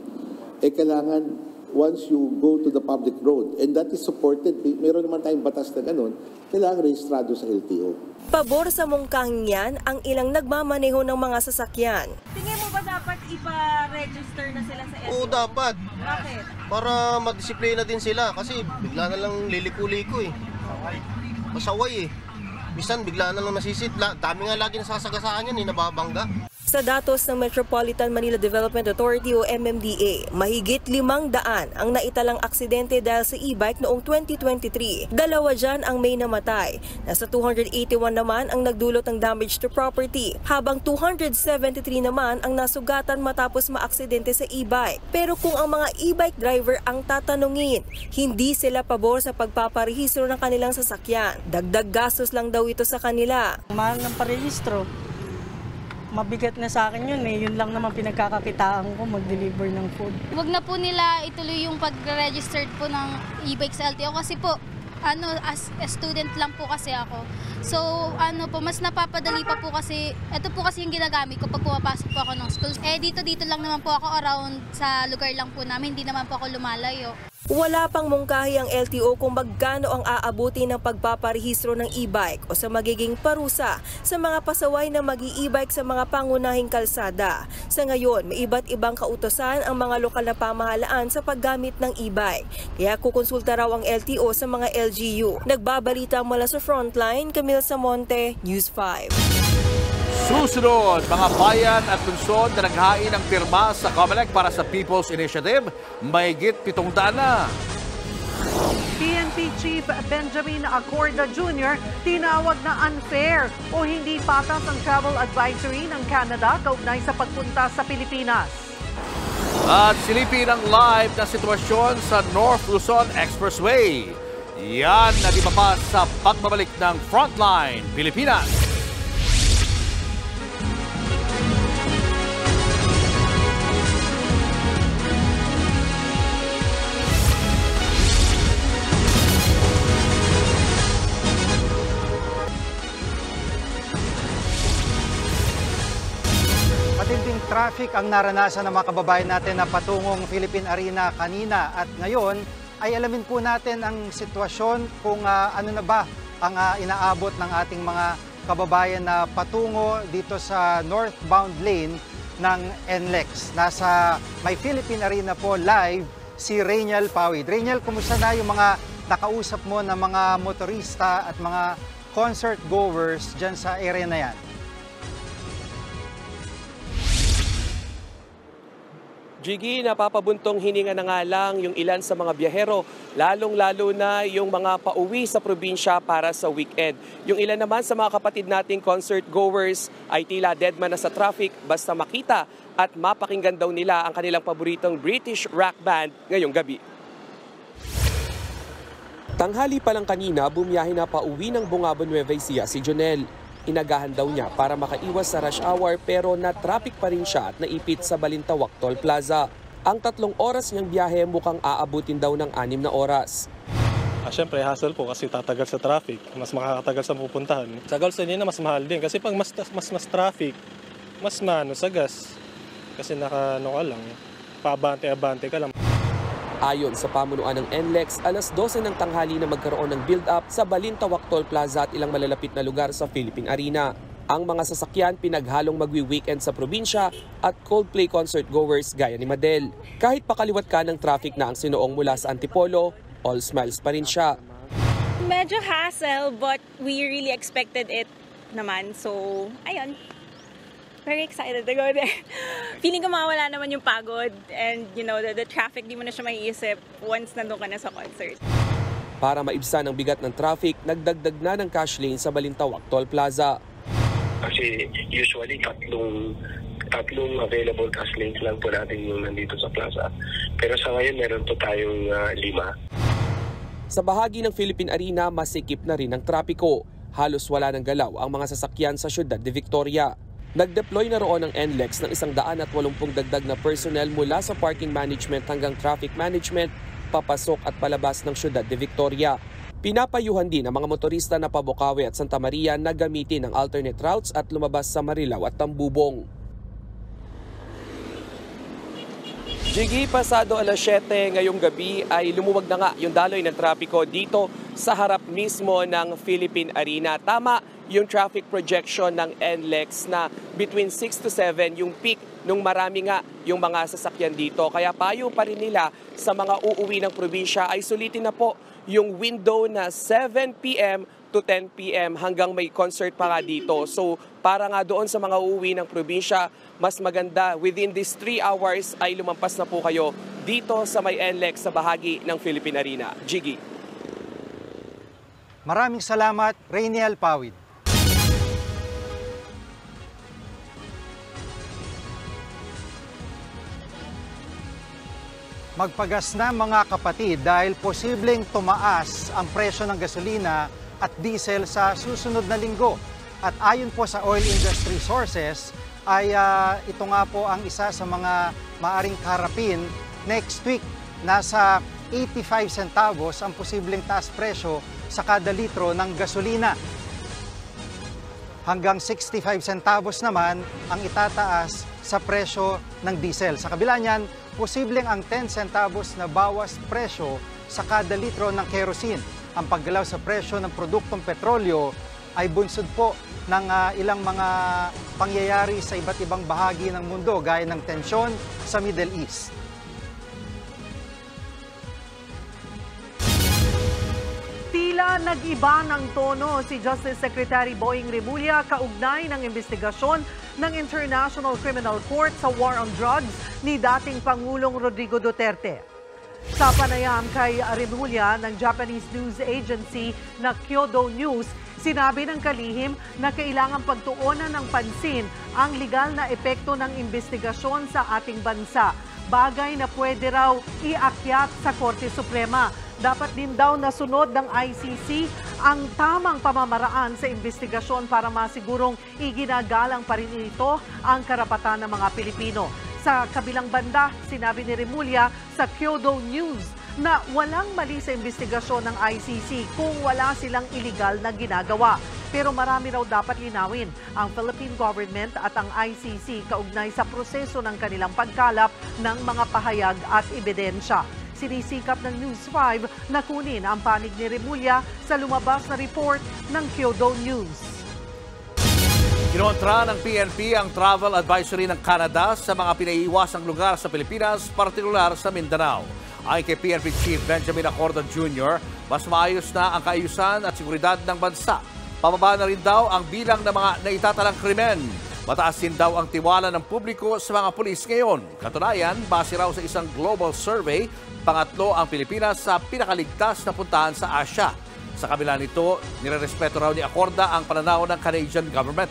N: kailangan once you go to the public road, and that is supported, meron naman tayong batas na ganun, kailangan rehistrado sa LTO.
L: Pabor sa mungkahing yan ang ilang nagmamaneho ng mga sasakyan.
O: Tingin mo ba dapat ipa-register na sila sa LTO?
P: Oo, dapat.
O: Bakit?
P: Para magdisiplina din sila kasi bigla na lang liliko-liko eh. Masaway eh. Bisan bigla na lang nasisit. Dami nga lagi nasasagasaan yan eh, nababangga.
L: Sa datos ng Metropolitan Manila Development Authority o MMDA, mahigit 500 ang naitalang aksidente dahil sa e-bike noong 2023. 2 dyan ang may namatay. Nasa 281 naman ang nagdulot ng damage to property, habang 273 naman ang nasugatan matapos maaksidente sa e-bike. Pero kung ang mga e-bike driver ang tatanungin, hindi sila pabor sa pagpaparehistro ng kanilang sasakyan. Dagdag gastos lang daw ito sa kanila.
U: Mahal ng parehistro. Mabigat na sa akin yun eh. Yun lang naman pinagkakakitaan ko, mag-deliver ng food.
Z: Huwag na po nila ituloy yung pag-registered po ng e-bike sa LTO kasi po, as a student lang po kasi ako. So, mas napapadali pa po kasi, ito po kasi yung ginagamit ko pag pumapasok po ako ng school. Dito lang naman po ako around sa lugar lang po namin, hindi naman po ako lumalayo.
L: Wala pang mungkahi ang LTO kung magkano ang aabuti ng pagpaparehistro ng e-bike o sa magiging parusa sa mga pasaway na mag-e-bike sa mga pangunahing kalsada. Sa ngayon, may iba't ibang kautosan ang mga lokal na pamahalaan sa paggamit ng e-bike. Kaya kukonsulta raw ang LTO sa mga LGU. Nagbabalita mula sa Frontline, Camille Samonte, News 5.
D: Susunod, mga bayan at lungsod na naghain ng pirma sa COMELEC para sa People's Initiative, mahigit 700 na.
F: PNP Chief Benjamin Acorda Jr. tinawag na unfair o hindi patas ang travel advisory ng Canada kaugnay sa pagpunta sa Pilipinas.
D: At silipin ang live na sitwasyon sa North Luzon Expressway. Yan na di pa sa pagbabalik ng Frontline Pilipinas.
C: traffic ang naranasan ng mga kababayan natin na patungong Philippine Arena kanina at ngayon ay alamin po natin ang sitwasyon kung ano na ba ang inaabot ng ating mga kababayan na patungo dito sa northbound lane ng NLEX. Nasa may Philippine Arena po live si Rainiel Pawid. Rainiel, kumusta na yung mga nakausap mo na mga motorista at mga concert goers dyan sa area na yan?
M: Jiggy, napapabuntong hininga na nga lang yung ilan sa mga biyahero, lalong-lalo na yung mga pauwi sa probinsya para sa weekend. Yung ilan naman sa mga kapatid nating concert goers ay tila deadman na sa traffic basta makita at mapakinggan daw nila ang kanilang paboritong British rock band ngayong gabi. Tanghali pa lang kanina, bumiyahe na pauwi ng Bungabon, Nueva Ecija si Jonel. Inagahan daw niya para makaiwas sa rush hour pero na-traffic pa rin siya at naipit sa Balintawak Toll Plaza. Ang 3 oras niyang biyahe mukhang aabutin daw ng 6 na oras.
Q: Siyempre, hassle po kasi tatagal sa traffic. Mas makakatagal sa pupuntahan. Sa gasolina, mas mahal din. Kasi pag mas traffic, mas sa gas. Kasi ka lang, paabante-abante ka lang.
M: Ayon sa pamunuan ng NLEX, alas 12 ng tanghali na magkaroon ng build-up sa Balintawak Toll Plaza at ilang malalapit na lugar sa Philippine Arena. Ang mga sasakyan pinaghalong magwi-weekend sa probinsya at Coldplay concert goers gaya ni Madel. Kahit pakaliwat ka ng traffic na ang sinuong mula sa Antipolo, all smiles pa rin siya.
R: Medyo hassle but we really expected it naman. So, ayun. Very excited to go there. Feeling ko mawala naman yung pagod and the traffic, di mo na siya maiisip once nandun ka na sa concert.
M: Para maibsan ang bigat ng traffic, nagdagdag na ng cash lane sa Balintawak Toll Plaza.
S: Kasi usually tatlong available cash lanes lang po natin yung nandito sa plaza. Pero sa ngayon meron po tayong 5.
M: Sa bahagi ng Philippine Arena, masikip na rin ang trapiko. Halos wala ng galaw ang mga sasakyan sa Ciudad de Victoria. Nag-deploy na roon ng NLEX ng 180 dagdag na personnel mula sa parking management hanggang traffic management, papasok at palabas ng Ciudad de Victoria. Pinapayuhan din ang mga motorista na Pabukawi at Santa Maria na gamitin ang alternate routes at lumabas sa Marilao at Tambubong. Jiggy, pasado alas 7 ngayong gabi ay lumuwag na nga yung daloy ng trapiko dito sa harap mismo ng Philippine Arena. Tama yung traffic projection ng NLEX na between 6 to 7 yung peak nung marami nga yung mga sasakyan dito. Kaya payo pa rin nila sa mga uuwi ng probinsya ay sulitin na po yung window na 7 p.m. to 10 p.m. hanggang may concert pa nga dito. So para nga doon sa mga uuwi ng probinsya, mas maganda within these 3 hours ay lumampas na po kayo dito sa may NLEX sa bahagi ng Philippine Arena. Jiggy.
C: Maraming salamat, Rainiel Pawid. Magpagas na mga kapatid dahil posibleng tumaas ang presyo ng gasolina at diesel sa susunod na linggo. At ayon po sa oil industry sources, ay ito nga po ang isa sa mga maaring karapin next week. Nasa 85 centavos ang posibleng taas presyo sa kada litro ng gasolina. Hanggang 65 centavos naman ang itataas sa presyo ng diesel. Sa kabila niyan, posibleng ang 10 centavos na bawas presyo sa kada litro ng kerosene. Ang paggalaw sa presyo ng produktong petrolyo ay bunsod po ng ilang mga pangyayari sa iba't ibang bahagi ng mundo gaya ng tensyon sa Middle East.
F: Tila nag-iba ng tono si Justice Secretary Boying Remulla kaugnay ng investigasyon ng International Criminal Court sa War on Drugs ni dating Pangulong Rodrigo Duterte. Sa panayam kay Remulla ng Japanese news agency na Kyodo News, sinabi ng kalihim na kailangang pagtuunan ng pansin ang legal na epekto ng investigasyon sa ating bansa. Bagay na pwede raw iakyat sa Korte Suprema. Dapat din daw nasunod ng ICC ang tamang pamamaraan sa investigasyon para masigurong iginagalang pa rin ito ang karapatan ng mga Pilipino. Sa kabilang banda, sinabi ni Remulla sa Kyodo News na walang mali sa investigasyon ng ICC kung wala silang iligal na ginagawa. Pero marami raw dapat linawin ang Philippine government at ang ICC kaugnay sa proseso ng kanilang pagkalap ng mga pahayag at ebidensya. Sinisikap ng News 5 na kunin ang panig ni Remulla sa lumabas na report ng Kyodo News.
D: Kinontra ng PNP ang travel advisory ng Canada sa mga pinaiiwasang lugar sa Pilipinas, partikular sa Mindanao. Ayon kay PNP Chief Benjamin Acorda Jr., mas maayos na ang kaayusan at seguridad ng bansa. Pababa na rin daw ang bilang ng mga naitatalang krimen. Mataas din daw ang tiwala ng publiko sa mga pulis ngayon. Katunayan, base raw sa isang global survey, pangatlo ang Pilipinas sa pinakaligtas na puntahan sa Asia. Sa kabila nito, nirerespeto raw ni Acorda ang pananaw ng Canadian government.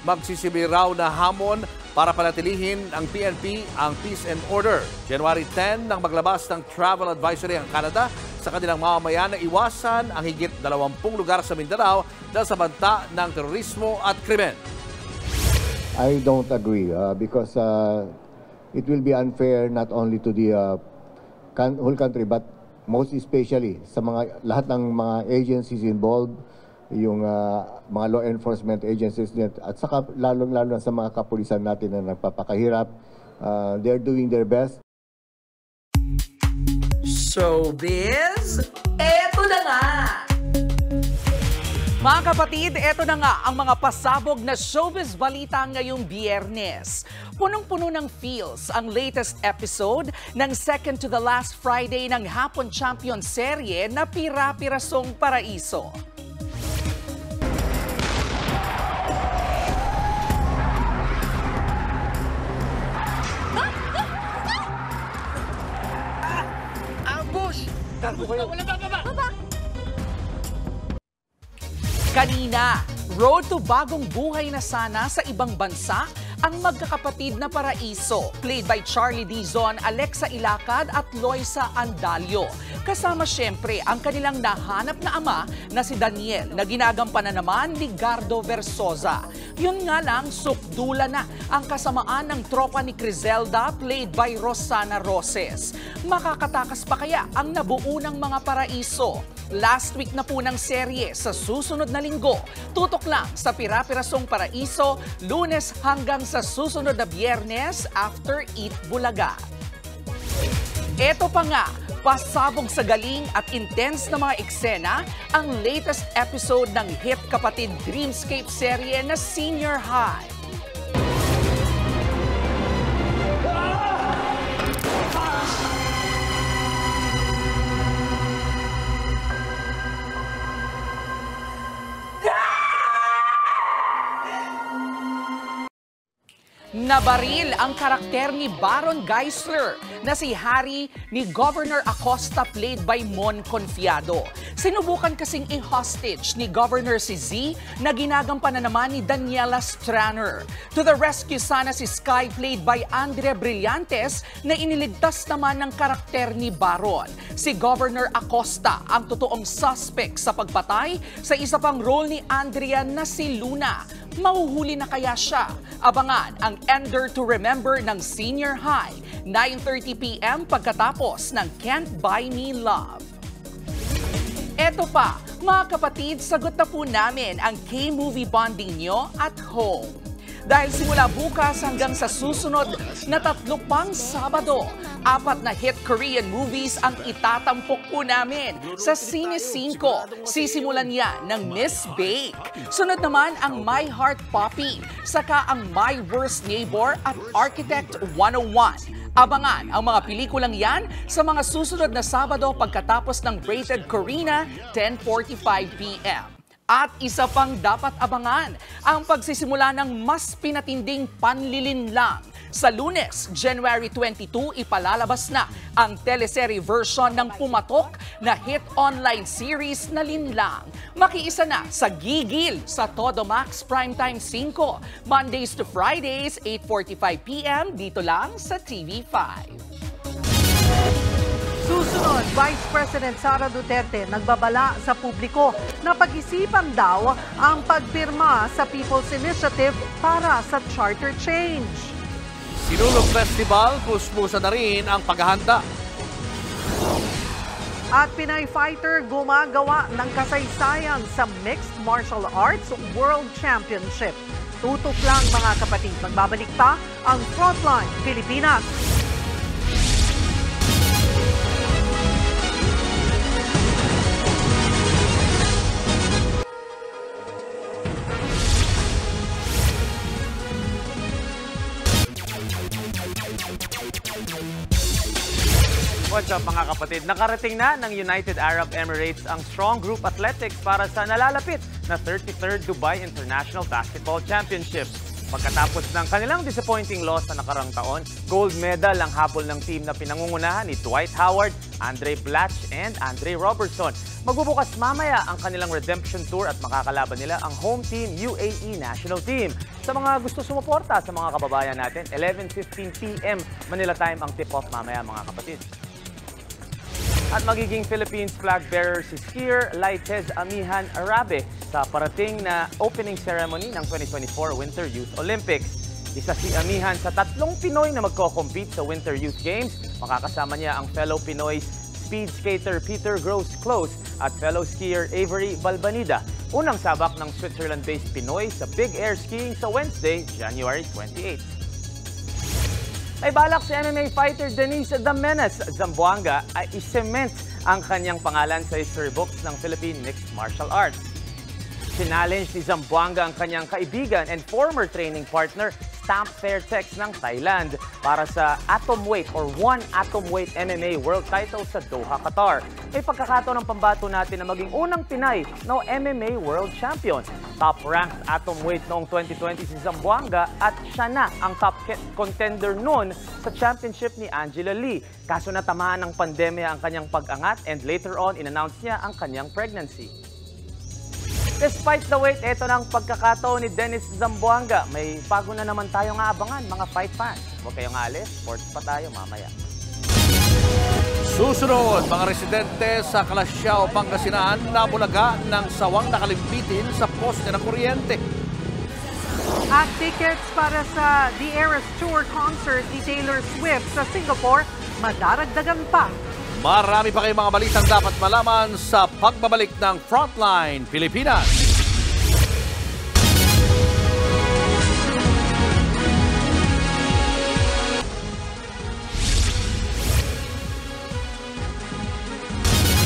D: Magsisimili raw na hamon para panatilihin ang PNP ang peace and order. January 10 nang maglabas ng travel advisory ang Canada sa kanilang mamamayan na iwasan ang higit 20 lugar sa Mindanao dahil sa banta ng terorismo at krimen.
B: I don't agree because it will be unfair not only to the whole country but most especially sa lahat ng mga agencies involved, yung mga law enforcement agencies at saka lalo sa mga kapulisan natin na nagpapakahirap. They're doing their best.
E: Showbiz, eto na nga! Mga kapatid, eto na nga ang mga pasabog na showbiz balita ngayong Biyernes. Punong-puno ng feels ang latest episode ng Second to the Last Friday ng Hapon Champion serye na Pira-Pirasong Paraiso. Kanina, road to bagong buhay na sana sa ibang bansa ang magkakapatid na Paraiso, played by Charlie Dizon, Alexa Ilacad at Loisa Andalio. Kasama siyempre ang kanilang nahanap na ama na si Daniel na ginagampanan naman ni Gardo Versosa. Yun nga lang, sukdula na ang kasamaan ng tropa ni Crizelda, played by Rosana Roses. Makakatakas pa kaya ang nabuo ng mga Paraiso? Last week na po ng serye sa susunod na linggo. Tutok lang sa Pira-Pirasong Paraiso, Lunes hanggang sa susunod na Biyernes after Eat Bulaga. Eto pa nga, pasabog sa galing at intense na mga eksena ang latest episode ng hit kapatid Dreamscape serye na Senior High. Nabaril ang karakter ni Baron Geisler na si Harry ni Governor Acosta, played by Mon Confiado. Sinubukan kasing i-hostage ni Governor si Z na ginagampanan naman ni Daniela Straner. To the rescue sana si Sky, played by Andrea Brillantes, na iniligtas naman ng karakter ni Baron. Si Governor Acosta ang totoong suspect sa pagpatay sa isa pang role ni Andrea na si Luna. Mahuhuli na kaya siya? Abangan ang Ender to Remember ng Senior High, 9:30 p.m. pagkatapos ng Can't Buy Me Love. Eto pa, mga kapatid, sagot na po namin ang K-movie bonding nyo at home. Dahil simula bukas hanggang sa susunod na 3 pang Sabado, 4 na hit Korean movies ang itatampok po namin sa Cine 5. Sisimulan yan ng Miss Bake. Sunod naman ang My Heart Puppy, saka ang My Worst Neighbor at Architect 101. Abangan ang mga pelikulang yan sa mga susunod na Sabado pagkatapos ng Rated Corina, 10:45 p.m. At isa pang dapat abangan, ang pagsisimula ng mas pinatinding panlilinlang. Sa Lunes, January 22, ipalalabas na ang teleserye version ng pumatok na hit online series na Linlang. Makiisa na sa Gigil sa Todo Max Primetime 5, Mondays to Fridays, 8:45 p.m. dito lang sa TV5.
F: Susunod, Vice President Sara Duterte nagbabala sa publiko na pag-isipan daw ang pagpirma sa People's Initiative para sa charter change.
D: Sinulog Festival, puspusa na rin ang paghahanda.
F: At Pinay fighter gumagawa ng kasaysayan sa Mixed Martial Arts World Championship. Tutok lang mga kapatid, magbabalik pa ang Frontline Pilipinas.
G: What's up mga kapatid? Nakarating na ng United Arab Emirates ang Strong Group Athletics para sa nalalapit na 33rd Dubai International Basketball Championships. Pagkatapos ng kanilang disappointing loss sa nakarang taon, gold medal ang habol ng team na pinangungunahan ni Dwight Howard, Andre Blatch, and Andre Robertson. Magbubukas mamaya ang kanilang redemption tour at makakalaban nila ang home team UAE National Team. Sa mga gusto sumuporta sa mga kababayan natin, 11:15 p.m. Manila time ang tip-off mamaya mga kapatid. At magiging Philippines flag bearer si skier Laitez Amihan Arabe sa parating na opening ceremony ng 2024 Winter Youth Olympics. Isa si Amihan sa 3 Pinoy na magko-compete sa Winter Youth Games. Makakasama niya ang fellow Pinoy speed skater Peter Gross-Close at fellow skier Avery Balbanida. Unang sabak ng Switzerland-based Pinoy sa Big Air Skiing sa Wednesday, January 28. Ay balak si MMA fighter Denise The Menace Zamboanga ay isement ang kanyang pangalan sa history books ng Philippine Mixed Martial Arts. Challenge ni Zamboanga ang kanyang kaibigan and former training partner Stamp Fairtex ng Thailand para sa atomweight or 1 atomweight MMA world title sa Doha, Qatar. May pagkakataon ng pambato natin na maging unang Pinay na MMA world champion. Top-ranked atomweight noong 2020 si Zamboanga at siya na ang top contender noon sa championship ni Angela Lee. Kaso natamaan ng pandemya ang kanyang pag-angat and later on in-announce niya ang kanyang pregnancy. Despite the wait, ito na ang pagkakataon ni Dennis Zamboanga. May bago na naman tayong aabangan, mga fight fans. Huwag kayong alis, sports pa tayo mamaya.
D: Susunod, mga residente sa Calasiao, Pangasinan, nabulaga ng sawang nakalimpitin sa poste ng kuryente.
F: At tickets para sa The Eras Tour concert ni Taylor Swift sa Singapore, madaragdagan pa.
D: Marami pa kayong mga balitang dapat malaman sa pagbabalik ng Frontline Pilipinas.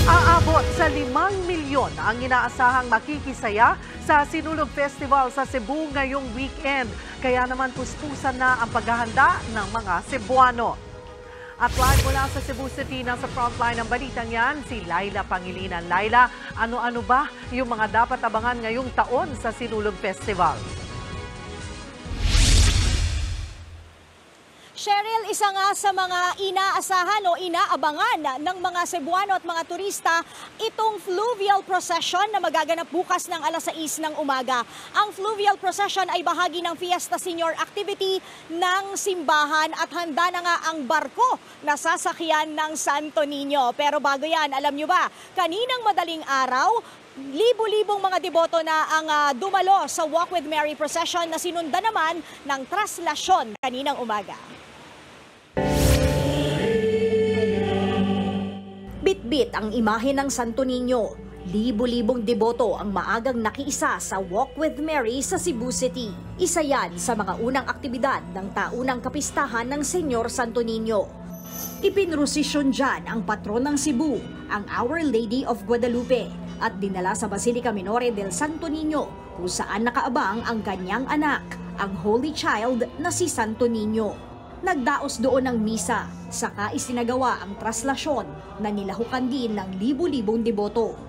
F: Aabot sa 5 milyon ang inaasahang makikisaya sa Sinulog Festival sa Cebu ngayong weekend. Kaya naman puspusan na ang paghahanda ng mga Cebuano. At live mula sa Cebu City, nasa frontline ng balitang yan, si Laila Pangilinan. Laila, ano-ano ba yung mga dapat abangan ngayong taon sa Sinulog Festival?
H: Cheryl, isa nga sa mga inaasahan o inaabangan ng mga Cebuano at mga turista itong fluvial procession na magaganap bukas ng alas 6 ng umaga. Ang fluvial procession ay bahagi ng Fiesta Senior activity ng simbahan at handa na nga ang barko na sasakyan ng Santo Niño. Pero bago yan, alam nyo ba, kaninang madaling araw, libo-libong mga deboto na ang dumalo sa Walk with Mary procession na sinundan naman ng traslasyon kaninang umaga. Bit-bit ang imahe ng Santo Niño. Libo-libong deboto ang maagang nakiisa sa Walk with Mary sa Cebu City. Isa yan sa mga unang aktibidad ng taunang kapistahan ng Senyor Santo Niño. Ipinrosisyon dyan ang patron ng Cebu, ang Our Lady of Guadalupe, at dinala sa Basilica Minore del Santo Niño kung saan nakaabang ang kanyang anak, ang Holy Child na si Santo Niño. Nagdaos doon ng misa, saka isinagawa ang traslasyon na nilahukan din ng libu-libong deboto.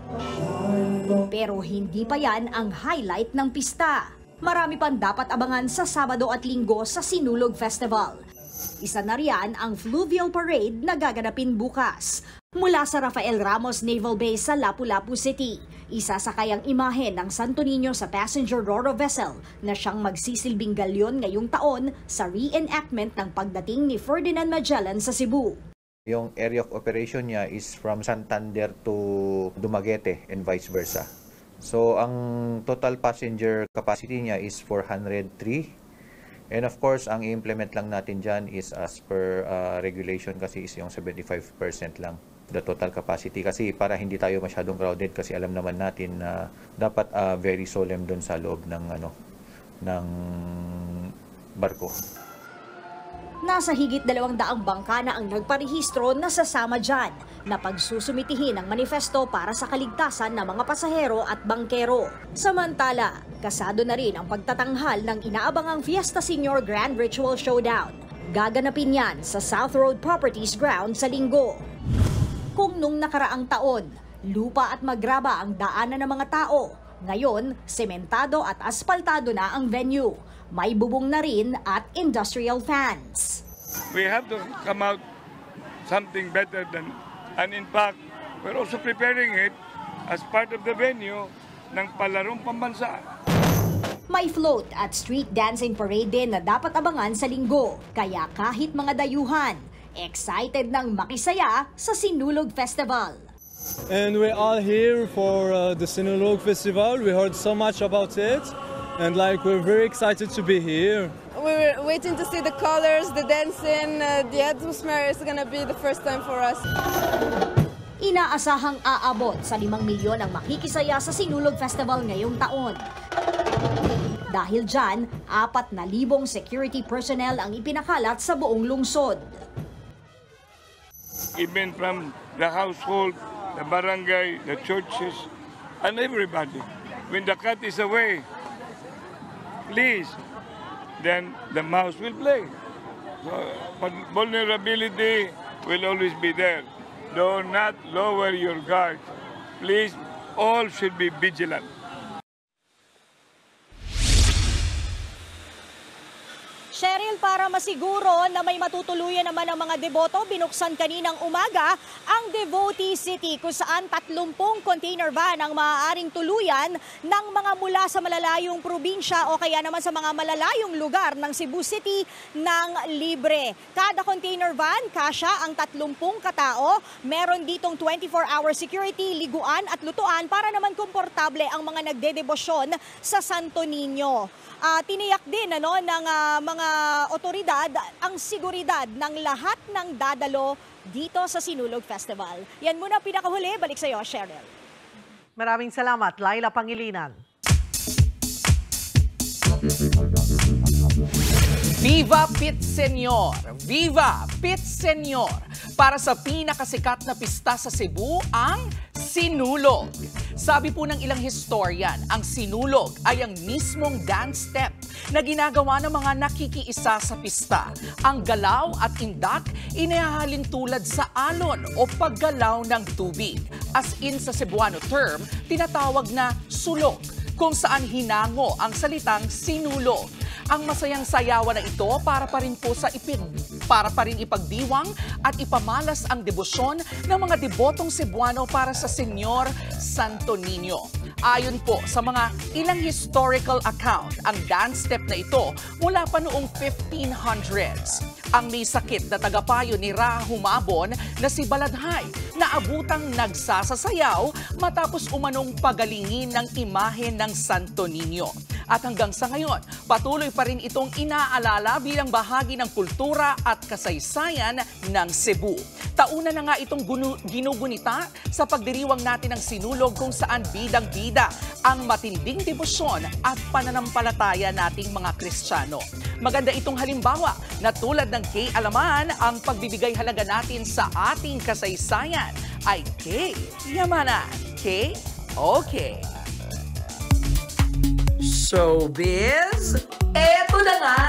H: Pero hindi pa yan ang highlight ng pista. Marami pang dapat abangan sa Sabado at Linggo sa Sinulog Festival. Isa na riyan ang Fluvial Parade na gaganapin bukas. Mula sa Rafael Ramos Naval Base sa Lapu-Lapu City, isasakay ang imahe ng Santo Niño sa passenger ro-ro vessel na siyang magsisilbing galyon ngayong taon sa reenactment ng pagdating ni Ferdinand Magellan sa Cebu.
I: Yung area of operation niya is from Santander to Dumaguete and vice versa. So ang total passenger capacity niya is 403. And of course, ang i-implement lang natin dyan is as per regulation kasi is yung 75% lang. the total capacity kasi para hindi tayo masyadong crowded kasi alam naman natin na dapat very solemn doon sa loob ng barko.
H: Nasa higit 200 bangka na ang nagparehistro na sasama dyan na pagsusumitihin ng manifesto para sa kaligtasan ng mga pasahero at bangkero. Samantala, kasado na rin ang pagtatanghal ng inaabangang Fiesta Senior Grand Ritual Showdown. Gaganapin yan sa South Road Properties Ground sa Linggo. Kung nung nakaraang taon, lupa at magraba ang daanan ng mga tao, ngayon, sementado at asfaltado na ang venue. May bubong na rin at industrial fans.
J: We have to come out something better than, and in fact, we're also preparing it as part of the venue ng palarong pambansa.
H: May float at street dancing parade din na dapat abangan sa Linggo. Kaya kahit mga dayuhan, excited nang makisaya sa Sinulog Festival.
K: And we're all here for the Sinulog Festival. We heard so much about it. And we're very excited to be here.
T: We're waiting to see the colors, the dancing, the atmosphere is gonna be the first time for us.
H: Inaasahang aabot sa 5 milyon ang makikisaya sa Sinulog Festival ngayong taon. Dahil dyan, 4,000 security personnel ang ipinakalat sa buong lungsod.
J: Even from the household, the barangay, the churches, and everybody. When the cat is away, please, then the mouse will play. So, vulnerability will always be there. Do not lower your guard. Please, all should be vigilant.
H: Cheryl, para masiguro na may matutuluyan naman ang mga deboto, binuksan kaninang umaga ang Devotee City kung saan 30 container van ang maaaring tuluyan ng mga mula sa malalayong probinsya o kaya naman sa mga malalayong lugar ng Cebu City ng libre. Kada container van, kasya ang 30 katao. Meron ditong 24-hour security, liguan at lutuan para naman komportable ang mga nagdedebosyon sa Santo Niño. Tiniyak din ng mga otoridad ang seguridad ng lahat ng dadalo dito sa Sinulog Festival. Yan muna pinakahuli. Balik sa iyo, Cheryl.
F: Maraming salamat, Laila Pangilinan.
E: Viva Pit Senior! Viva Pit Senior! Para sa pinakasikat na pista sa Cebu, ang Sinulog. Sabi po ng ilang historian, ang Sinulog ay ang mismong dance step na ginagawa ng mga nakikiisa sa pista. Ang galaw at indak inahalin tulad sa alon o paggalaw ng tubig. As in sa Cebuano term, tinatawag na sulog, kung saan hinango ang salitang sinulog. Ang masayang sayawan na ito para pa rin ipagdiwang at ipamalas ang debosyon ng mga debotong Cebuano para sa Senyor Santo Niño. Ayon po sa mga ilang historical account, ang dance step na ito mula pa noong 1500s. Ang may sakit na tagapayo ni Ra Humabon na si Baladhay na abutang nagsasasayaw matapos umanong pagalingin ng imahe ng Santo Niño. At hanggang sa ngayon, patuloy pa rin itong inaalala bilang bahagi ng kultura at kasaysayan ng Cebu. Tauna na nga itong ginugunita sa pagdiriwang natin ng Sinulog kung saan bidang-bida ang matinding debosyon at pananampalataya nating mga Kristiyano. Maganda itong halimbawa na tulad ng Kay Alaman, ang pagbibigay halaga natin sa ating kasaysayan ay Kay Yamanan. Kay? Okay. Showbiz, eto na nga!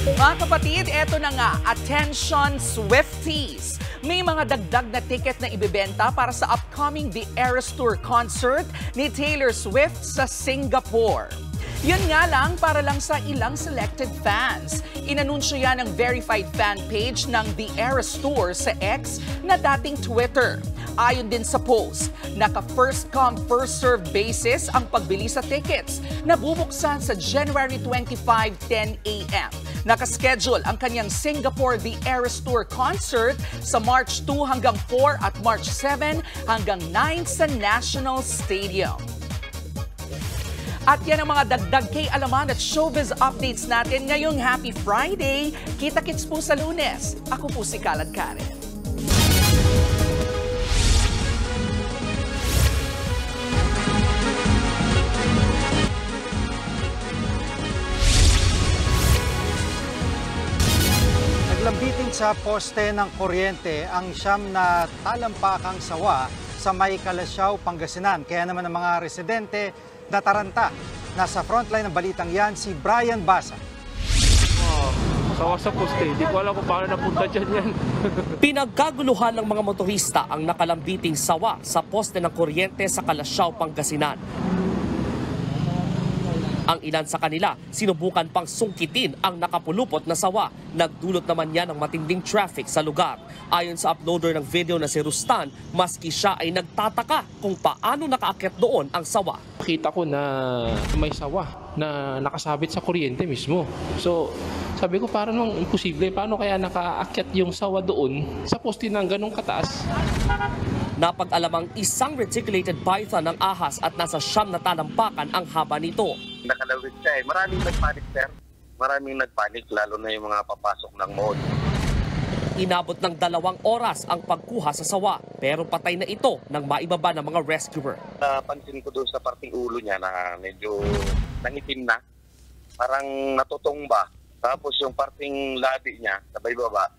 E: Mga kapatid, eto na nga, attention Swifties! May mga dagdag na ticket na ibebenta para sa upcoming The Eras Tour concert ni Taylor Swift sa Singapore. Yun nga lang para lang sa ilang selected fans. Inanunsyo yan ng verified fan page ng The Eras Tour sa X na dating Twitter. Ayon din sa post, naka first come first serve basis ang pagbili sa tickets na bubuksan sa January 25, 10 a.m. Nakaschedule ang kanyang Singapore The Eras Tour concert sa March 2 hanggang 4 at March 7 hanggang 9 sa National Stadium. At yan ang mga dagdag kay Alaman at showbiz updates natin ngayong Happy Friday. Kita-kits po sa Lunes. Ako po si Kalad Karen.
C: sa poste ng kuryente ang siyam na talampakang sawa sa May Kalasyaw, Pangasinan. Kaya naman ang mga residente nataranta. Nasa frontline ng balitang yan si Brian Basa.
A: Sawa sa poste, hindi ko alam kung paano napunta dyan yan.
N: Pinagkaguluhan ng mga motorista ang nakalambiting sawa sa poste ng kuryente sa Kalasyaw, Pangasinan. Ang ilan sa kanila, sinubukan pang sungkitin ang nakapulupot na sawa. Nagdulot naman yan ng matinding traffic sa lugar. Ayon sa uploader ng video na si Rustan, maski siya ay nagtataka kung paano nakaakyat doon ang sawa.
A: Nakita ko na may sawa na nakasabit sa kuryente mismo. So, sabi ko parang nung imposible, paano kaya nakaakyat yung sawa doon sa poste ng ganong kataas?
N: Napag-alamang isang reticulated python ng ahas at nasa siyam na talampakan ang haba nito.
S: Nakalawit siya eh. Maraming nagpanik, sir. Maraming nagpanik, lalo na yung mga papasok ng mall.
N: Inabot ng 2 oras ang pagkuha sa sawa, pero patay na ito nang maibaba ng mga rescuer.
S: Napansin ko doon sa parting ulo niya na medyo nangitim na. Parang natutumba. Tapos yung parting labi niya, sabay baba,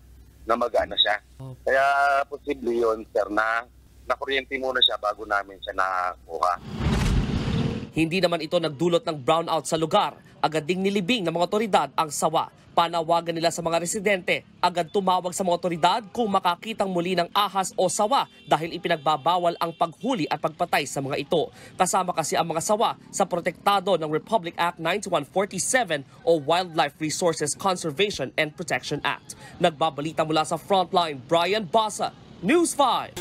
S: namaga na siya. Kaya posible yun, sir, na nakuryente muna siya bago namin siya nakuha.
N: Hindi naman ito nagdulot ng brownout sa lugar. Agad ding nilibing ng mga otoridad ang sawa. Panawagan nila sa mga residente, agad tumawag sa mga otoridad kung makakitang muli ng ahas o sawa dahil ipinagbabawal ang paghuli at pagpatay sa mga ito. Kasama kasi ang mga sawa sa protektado ng Republic Act 9147 o Wildlife Resources Conservation and Protection Act. Nagbabalita mula sa Frontline, Brian Basa, News 5.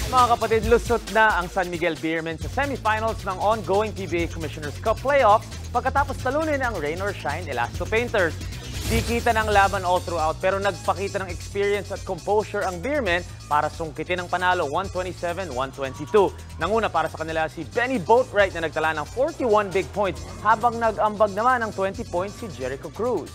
G: Mga kapatid, lusot na ang San Miguel Beermen sa semifinals ng ongoing PBA Commissioner's Cup playoffs pagkatapos talunin ang Rain or Shine Elasto Painters. Di kita ng laban all throughout pero nagpakita ng experience at composure ang Beermen para sungkitin ang panalo 127-122. Nanguna para sa kanila si Benny Boatwright na nagtala ng 41 big points habang nag-ambag naman ng 20 points si Jericho Cruz.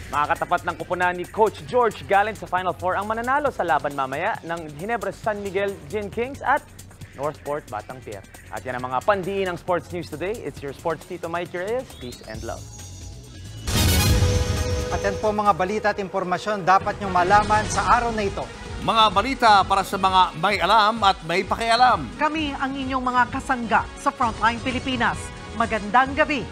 G: Makakatapat ng kupunan ni Coach George Gallen sa Final Four ang mananalo sa laban mamaya ng Ginebra San Miguel Gin Kings at Northport Batang Pier. At yan ang mga pandiin ng sports news today. It's your sports Tito Mike Reyes. Peace and love.
C: At yan po mga balita at impormasyon dapat niyong malaman sa araw na ito.
D: Mga balita para sa mga may alam at may pakialam.
F: Kami ang inyong mga kasangga sa Frontline Pilipinas. Magandang gabi.